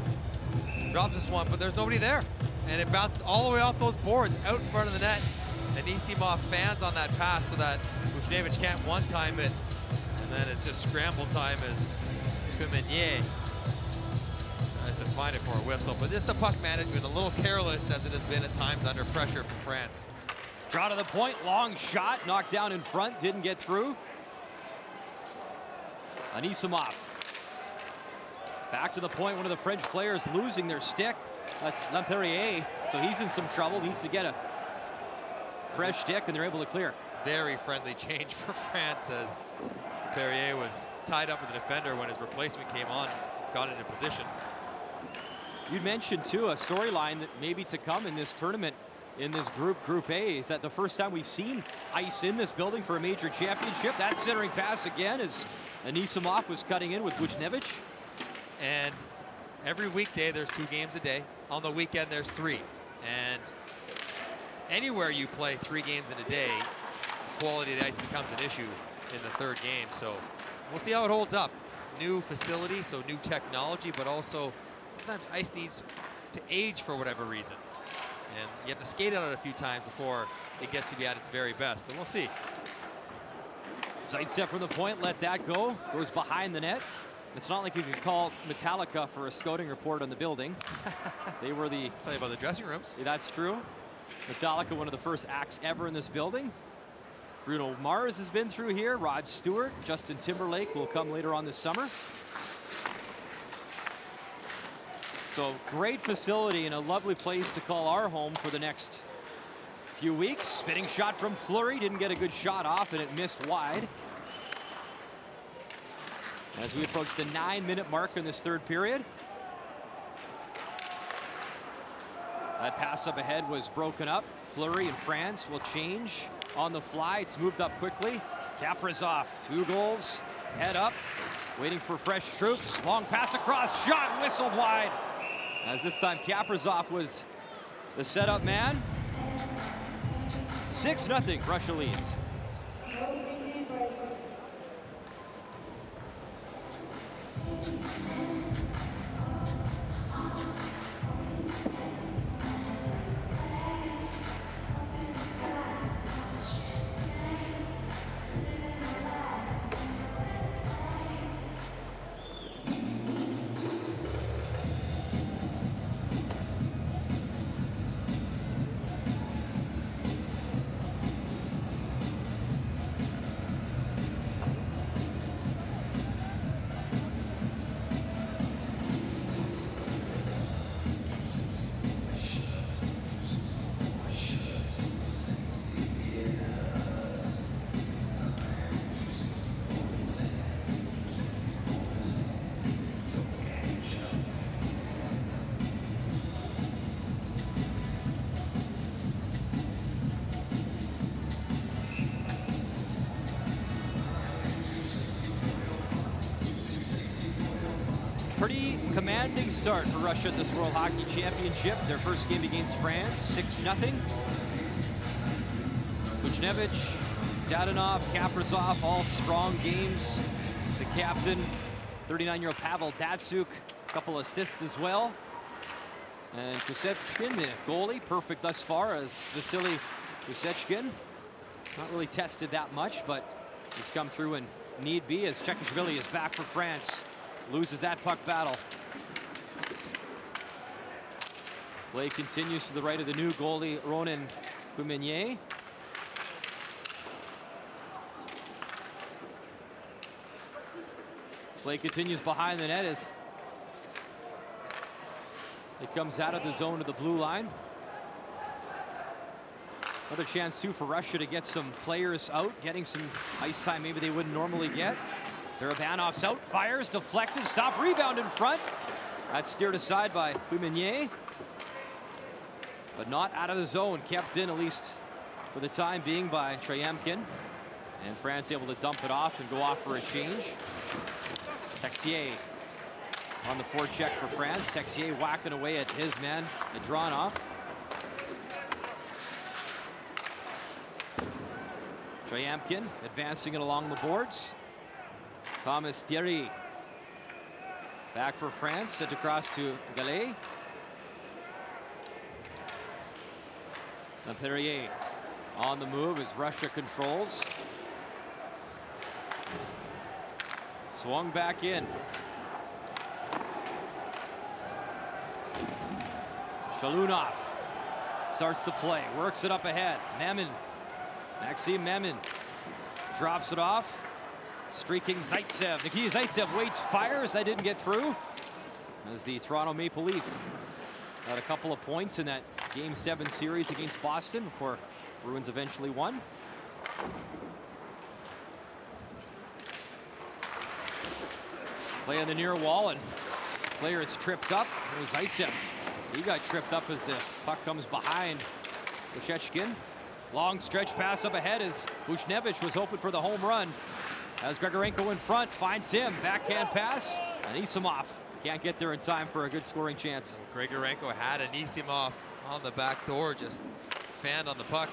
drops this one, but there's nobody there. And it bounced all the way off those boards out in front of the net. And Anisimov fans on that pass so that Buchnevich can't one-time it. And then it's just scramble time as Kumenier tries to find it for a whistle. But just the puck management, a little careless as it has been at times under pressure from France. Draw to the point, long shot, knocked down in front, didn't get through. Anisimov. Back to the point, one of the French players losing their stick. That's Lemperrier, so he's in some trouble, needs to get a fresh stick, and they're able to clear. Very friendly change for France as Perrier was tied up with the defender when his replacement came on, got into position. You'd mentioned, too, a storyline that maybe to come in this tournament, in this Group A, is that the first time we've seen ice in this building for a major championship. That centering pass again as Anisimov was cutting in with Buchnevich. And every weekday there's 2 games a day. On the weekend there's 3. And anywhere you play 3 games in a day, quality of the ice becomes an issue in the third game. So we'll see how it holds up. New facility, so new technology, but also sometimes ice needs to age for whatever reason. And you have to skate on it a few times before it gets to be at its very best. So we'll see. Side step from the point, let that go. Goes behind the net. It's not like you can call Metallica for a scouting report on the building. They were the... Tell you about the dressing rooms. Yeah, that's true. Metallica, one of the first acts ever in this building. Bruno Mars has been through here. Rod Stewart, Justin Timberlake will come later on this summer. So great facility and a lovely place to call our home for the next few weeks. Spinning shot from Fleury, didn't get a good shot off and it missed wide. As we approach the 9-minute mark in this third period. That pass up ahead was broken up. Fleury and France will change on the fly. It's moved up quickly. Kaprizov, 2 goals, head up, waiting for fresh troops. Long pass across, shot whistled wide. As this time Kaprizov was the setup man. 6-0, Russia leads. commanding start for Russia at this World Hockey Championship. Their first game against France, 6-0. Buchnevich, Dadonov, Kaprizov, all strong games. The captain, 39-year-old Pavel Datsuk, a couple assists as well. And Kusechkin, the goalie, perfect thus far as Vasily Kusechkin. Not really tested that much, but he's come through when need be as Chekishvili is back for France. Loses that puck battle. Play continues to the right of the new goalie, Ronan Coumenier. Play continues behind the net as it comes out of the zone of the blue line. Another chance too for Russia to get some players out, getting some ice time maybe they wouldn't normally get. Barabanov's out, fires, deflected, stop, rebound in front. That's steered aside by Coumenier. But not out of the zone, kept in at least for the time being by Trayamkin. And France able to dump it off and go off for a change. Texier on the forecheck for France. Texier whacking away at his man, Adronov. Trayamkin advancing it along the boards. Thomas Thierry back for France, sent across to Gallet. Perrier on the move as Russia controls. Swung back in. Shalunov starts the play, works it up ahead. Memin, Maxim Memin drops it off. Streaking Zaitsev. Nikita Zaitsev waits, fires. That didn't get through. As the Toronto Maple Leaf got a couple of points in that Game 7 series against Boston before Bruins eventually won. Play on the near wall, and player is tripped up. It was Zaitsev. He got tripped up as the puck comes behind Bushechkin. Long stretch pass up ahead as Buchnevich was open for the home run. As Grigorenko in front, finds him, backhand pass, and Isamov can't get there in time for a good scoring chance. Grigorenko had Anisimov on the back door, just fanned on the puck.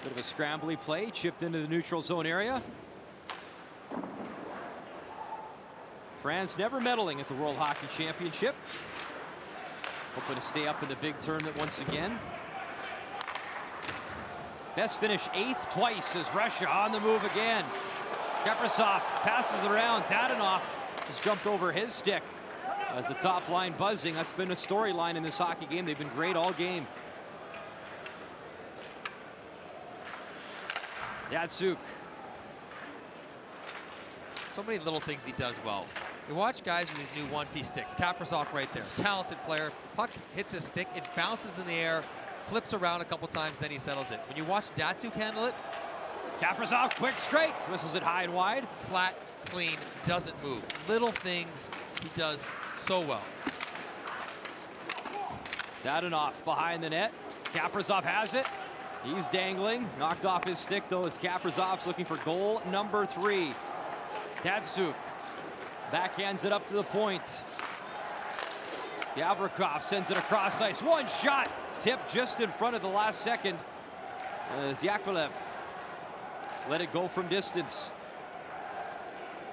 Bit of a scrambly play, chipped into the neutral zone area. France never medaling at the World Hockey Championship. Hoping to stay up in the big tournament once again. Best finish 8th twice as Russia on the move again. Kaprizov passes it around. Dadonov just jumped over his stick as the top line buzzing. That's been a storyline in this hockey game. They've been great all game. Datsuk. So many little things he does well. You watch guys with these new one-piece sticks. Kaprizov right there, talented player. Puck hits his stick, it bounces in the air, flips around a couple times, then he settles it. When you watch Datsuk handle it, Kaprizov, quick strike, whistles it high and wide. Flat, clean, doesn't move. Little things he does so well. Dadonov behind the net. Kaprizov has it. He's dangling, knocked off his stick though as Kaprizov's looking for goal number 3. Datsuk backhands it up to the point. Gavrikov sends it across ice. One shot, tipped just in front of the last second as Yakovlev let it go from distance.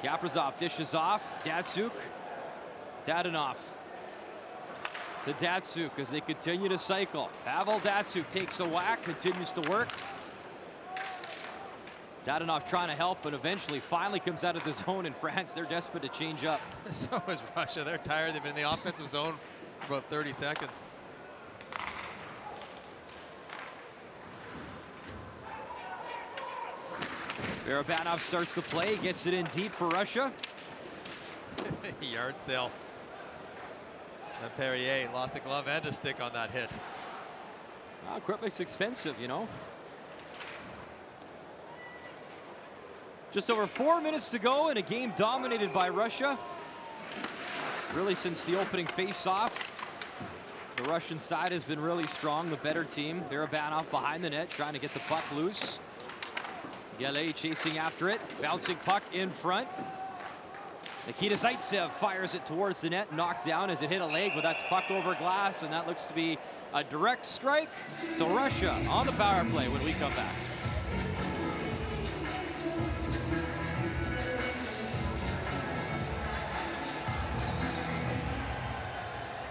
Kaprizov dishes off. Datsuk. Dadonov to Datsuk as they continue to cycle. Pavel Datsuk takes a whack, continues to work. Dadonov trying to help, but eventually finally comes out of the zone in France. They're desperate to change up. So is Russia. They're tired. They've been in the offensive zone for about 30 seconds. Barabanov starts the play, gets it in deep for Russia. Yard sale. And Perrier lost a glove and a stick on that hit. Equipment's expensive, you know. Just over 4 minutes to go in a game dominated by Russia. Really since the opening face-off, the Russian side has been really strong, the better team. Barabanov behind the net, trying to get the puck loose. Gallet chasing after it, bouncing puck in front. Nikita Zaitsev fires it towards the net, knocked down as it hit a leg, but that's puck over glass, and that looks to be a direct strike. So Russia on the power play when we come back.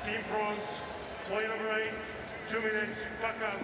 Team France, play number 8, 2 minutes, puck out.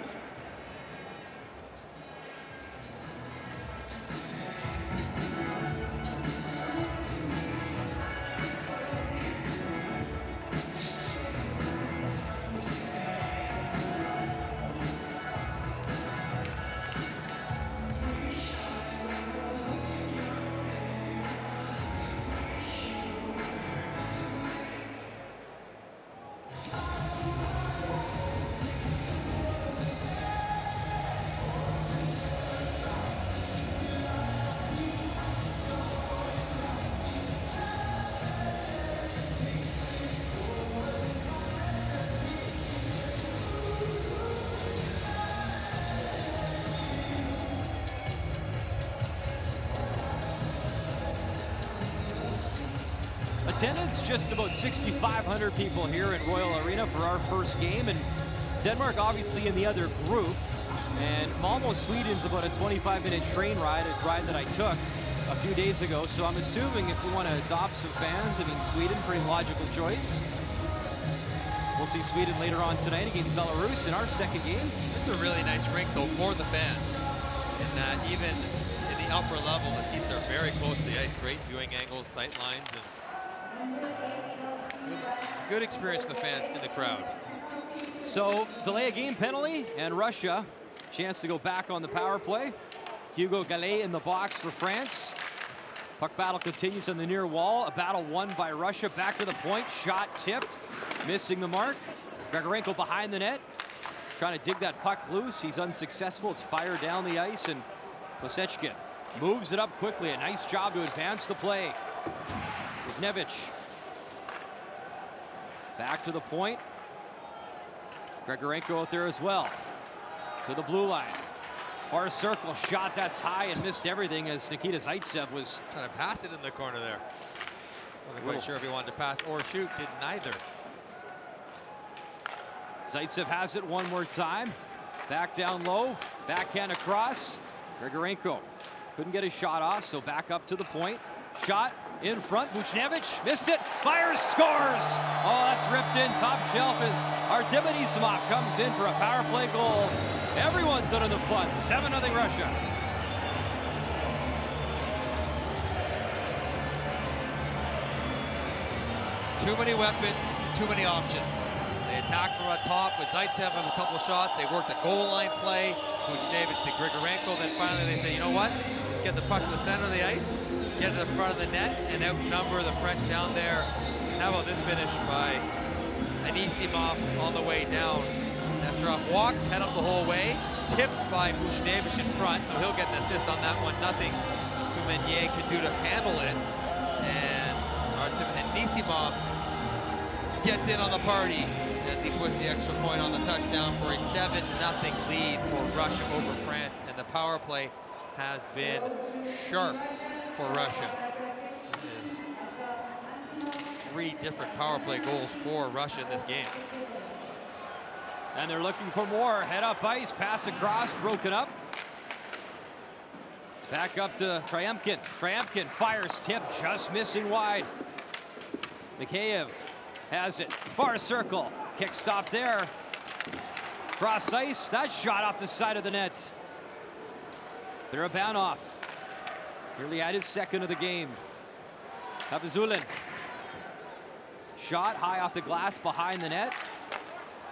Attendance just about 6,500 people here in Royal Arena for our first game, and Denmark obviously in the other group. And Malmo, Sweden's about a 25-minute train ride, a ride that I took a few days ago. So I'm assuming if we want to adopt some fans, I mean, Sweden, pretty logical choice. We'll see Sweden later on tonight against Belarus in our second game. This is a really nice rink, though, for the fans. In that even in the upper level, the seats are very close to the ice. Great viewing angles, sight lines, and good experience for the fans in the crowd. So delay a game penalty, and Russia chance to go back on the power play. Hugo Gallet in the box for France. Puck battle continues on the near wall. A battle won by Russia. Back to the point. Shot tipped. Missing the mark. Grigorenko behind the net. Trying to dig that puck loose. He's unsuccessful. It's fired down the ice, and Posechkin moves it up quickly. A nice job to advance the play. Kuznevich. Back to the point. Grigorenko out there as well. To the blue line. Far circle shot that's high and missed everything as Nikita Zaitsev was trying to pass it in the corner there. Wasn't quite sure if he wanted to pass or shoot. Did neither. Zaitsev has it one more time. Back down low. Backhand across. Grigorenko couldn't get his shot off, so back up to the point. Shot in front. Buchnevich missed it. Fires, scores. Oh, that's ripped in top shelf as Artem Anisimov comes in for a power play goal. Everyone's out in the fun. 7-0 Russia. Too many weapons, too many options. They attack from up top with Zaitsev with a couple of shots. They worked a goal line play. Buchnevich to Grigorenko. Then finally they say, you know what? Let's get the puck to the center of the ice, get to the front of the net, and outnumber the French down there. And how about this finish by Anisimov on the way down? Nesterov walks, head up the whole way, tipped by Buchnevich in front, so he'll get an assist on that one. Nothing Kumenier could do to handle it. And Artem Anisimov gets in on the party as he puts the extra point on the touchdown for a 7-0 lead for Russia over France. And the power play has been sharp for Russia. It is 3 different power play goals for Russia in this game. And they're looking for more. Head up ice, pass across, broken up. Back up to Tryamkin. Tryamkin fires, tip, just missing wide. Mikheyev has it. Far circle. Kick stop there. Cross ice. That shot off the side of the net. Barabanov nearly had his second of the game. Kapazulin. Shot high off the glass behind the net.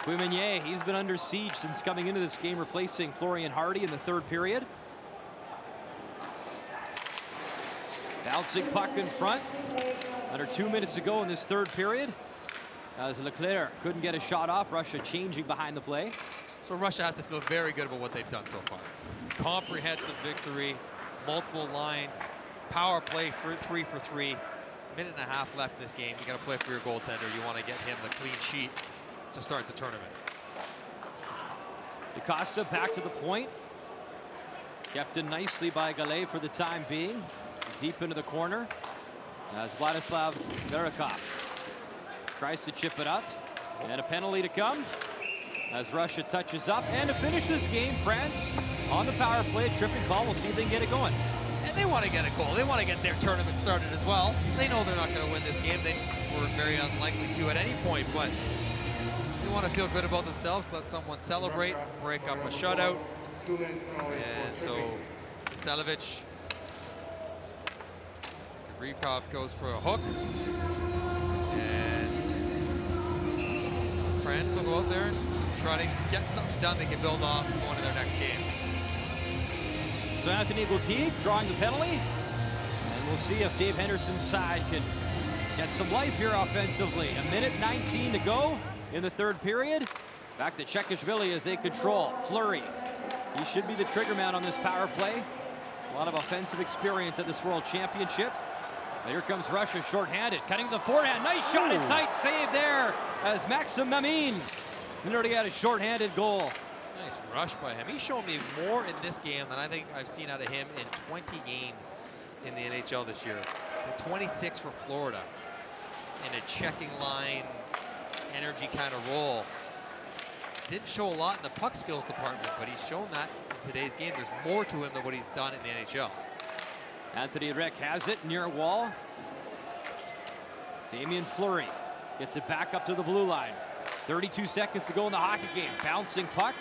Kumenier, he's been under siege since coming into this game, replacing Florian Hardy in the third period. Bouncing puck in front. Under 2 minutes to go in this third period. As Leclerc couldn't get a shot off. Russia changing behind the play. So Russia has to feel very good about what they've done so far. Comprehensive victory, multiple lines, power play for 3 for 3. Minute and a half left in this game. You got to play for your goaltender. You want to get him the clean sheet to start the tournament. DaCosta back to the point. Kept in nicely by Gallet for the time being. Deep into the corner. as Vladislav Verakov tries to chip it up. And a penalty to come as Russia touches up. And to finish this game, France on the power play, tripping call. We'll see if they can get it going. And they want to get a goal. They want to get their tournament started as well. They know they're not going to win this game. They were very unlikely to at any point, but they want to feel good about themselves, let someone celebrate, break up a shutout. And so Selevic, Rykov goes for a hook. And France will go out there and try to get something done they can build off going to their next game. So Anthony Gauthier drawing the penalty. And we'll see if Dave Henderson's side can get some life here offensively. 1:19 to go in the third period. Back to Chekashvili as they control. Fleury. He should be the trigger man on this power play. A lot of offensive experience at this World Championship. And here comes Russia shorthanded. Cutting the forehand. Nice shot and tight save there as Maxim Mamin nearly had a shorthanded goal. Nice rush by him. He's shown me more in this game than I think I've seen out of him in 20 games in the NHL this year. 26 for Florida in a checking line, energy kind of role. Didn't show a lot in the puck skills department, but he's shown that in today's game. There's more to him than what he's done in the NHL. Anthony Reck has it near a wall. Damien Fleury gets it back up to the blue line. 32 seconds to go in the hockey game. Bouncing puck,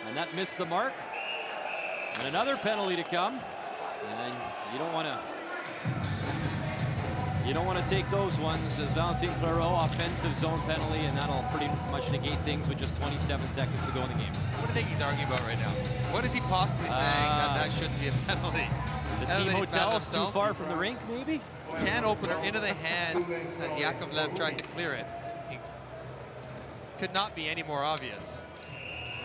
and that missed the mark. And another penalty to come. And you don't want to take those ones as Valentin Clairaut, offensive zone penalty, and that'll pretty much negate things with just 27 seconds to go in the game. What do you think he's arguing about right now? What is he possibly saying that shouldn't be a penalty? The team hotel is too far from the rink, maybe? Can opener into the hands as Yakovlev tries to clear it. He could not be any more obvious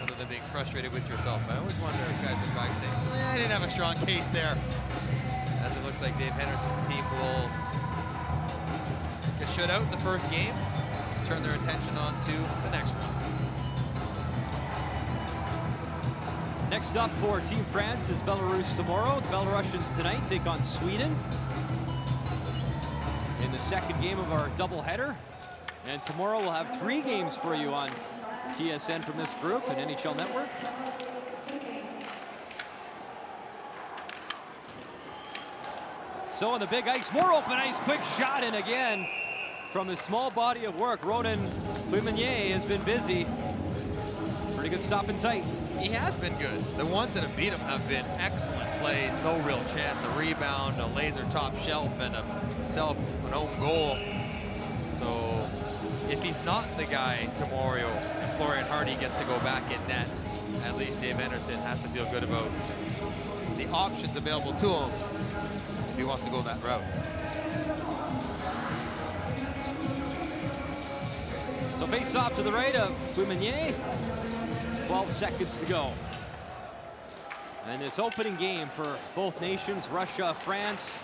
other than being frustrated with yourself. I always wonder if guys look back saying, I didn't have a strong case there. As it looks like Dave Henderson's team will get shut out in the first game, turn their attention on to the next one. Next up for Team France is Belarus tomorrow. The Belarusians tonight take on Sweden in the second game of our doubleheader. And tomorrow we'll have 3 games for you on TSN from this group and NHL Network. So on the big ice, more open ice, quick shot in again from his small body of work. Ronan Guimenier has been busy. Pretty good stop and tight. He has been good. The ones that have beat him have been excellent plays, no real chance. A rebound, a laser top shelf, and an own goal. So if he's not the guy tomorrow and Florian Hardy gets to go back in net, at least Dave Henderson has to feel good about the options available to him if he wants to go that route. So face off to the right of Guimenier. 12 seconds to go. And this opening game for both nations, Russia, France,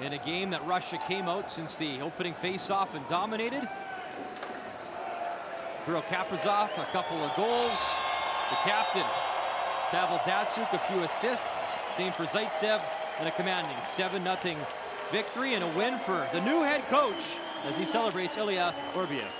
in a game that Russia came out since the opening face-off and dominated. Kirill Kaprizov, a couple of goals. The captain, Pavel Datsyuk, a few assists. Same for Zaitsev, and a commanding 7-0 victory and a win for the new head coach as he celebrates Ilya Orbiev.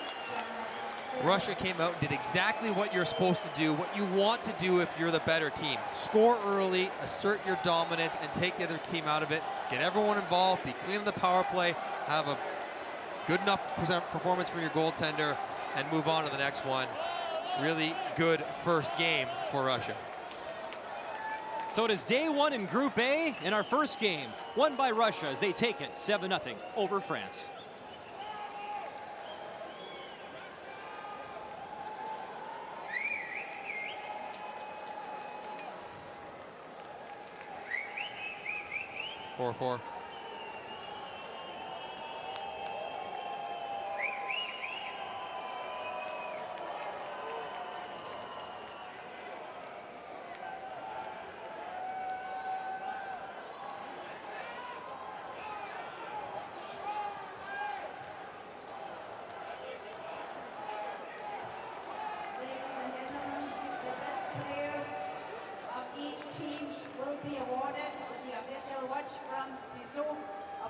Russia came out and did exactly what you're supposed to do, what you want to do if you're the better team. Score early, assert your dominance, and take the other team out of it. Get everyone involved, be clean in the power play, have a good enough performance from your goaltender, and move on to the next one. Really good first game for Russia. So it is day one in Group A, in our first game, won by Russia as they take it 7-0 over France. Four.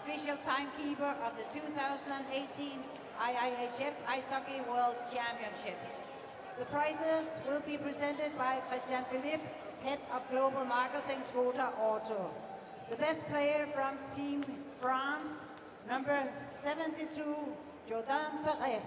official timekeeper of the 2018 IIHF Ice Hockey World Championship. The prizes will be presented by Christian Philippe, Head of Global Marketing, Skoda Auto. The best player from Team France, number 72, Jordan Perret.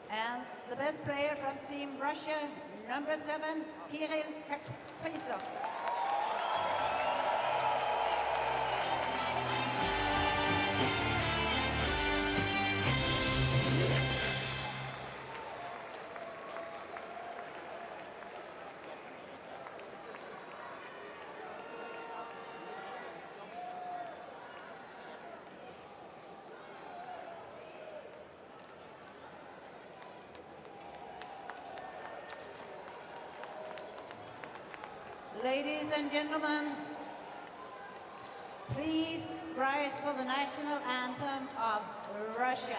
And the best player from Team Russia, number 7, Kirill Kaprizov. Ladies and gentlemen, please rise for the national anthem of Russia.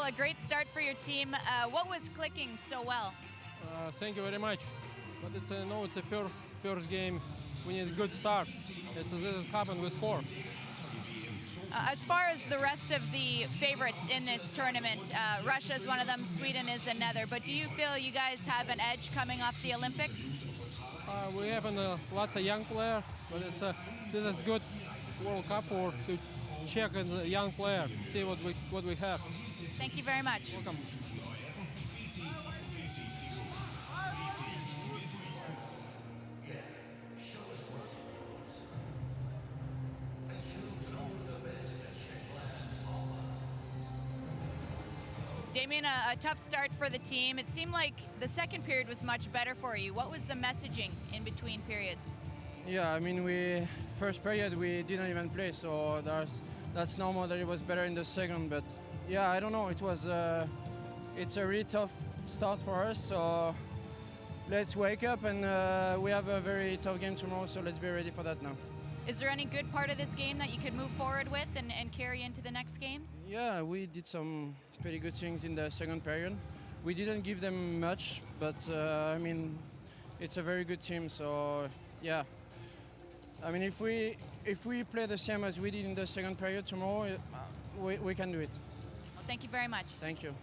a great start for your team. What was clicking so well? Thank you very much. But it's a first game. We need a good start. This has happened. We score. As far as the rest of the favorites in this tournament, Russia is one of them, Sweden is another. But do you feel you guys have an edge coming off the Olympics? We have lots of young players, but this is good World Cup to check the young player, see what we have. Thank you very much. Welcome. Damien, a tough start for the team. It seemed like the second period was much better for you. What was the messaging in between periods? Yeah, I mean, first period we didn't even play, so that's normal that it was better in the second. But yeah, I don't know. It's a really tough start for us. So let's wake up, and we have a very tough game tomorrow. So let's be ready for that now. Is there any good part of this game that you could move forward with and carry into the next games? Yeah, we did some pretty good things in the second period. We didn't give them much, but I mean, it's a very good team. So yeah, I mean, if we play the same as we did in the second period tomorrow, we can do it. Well, thank you very much. Thank you.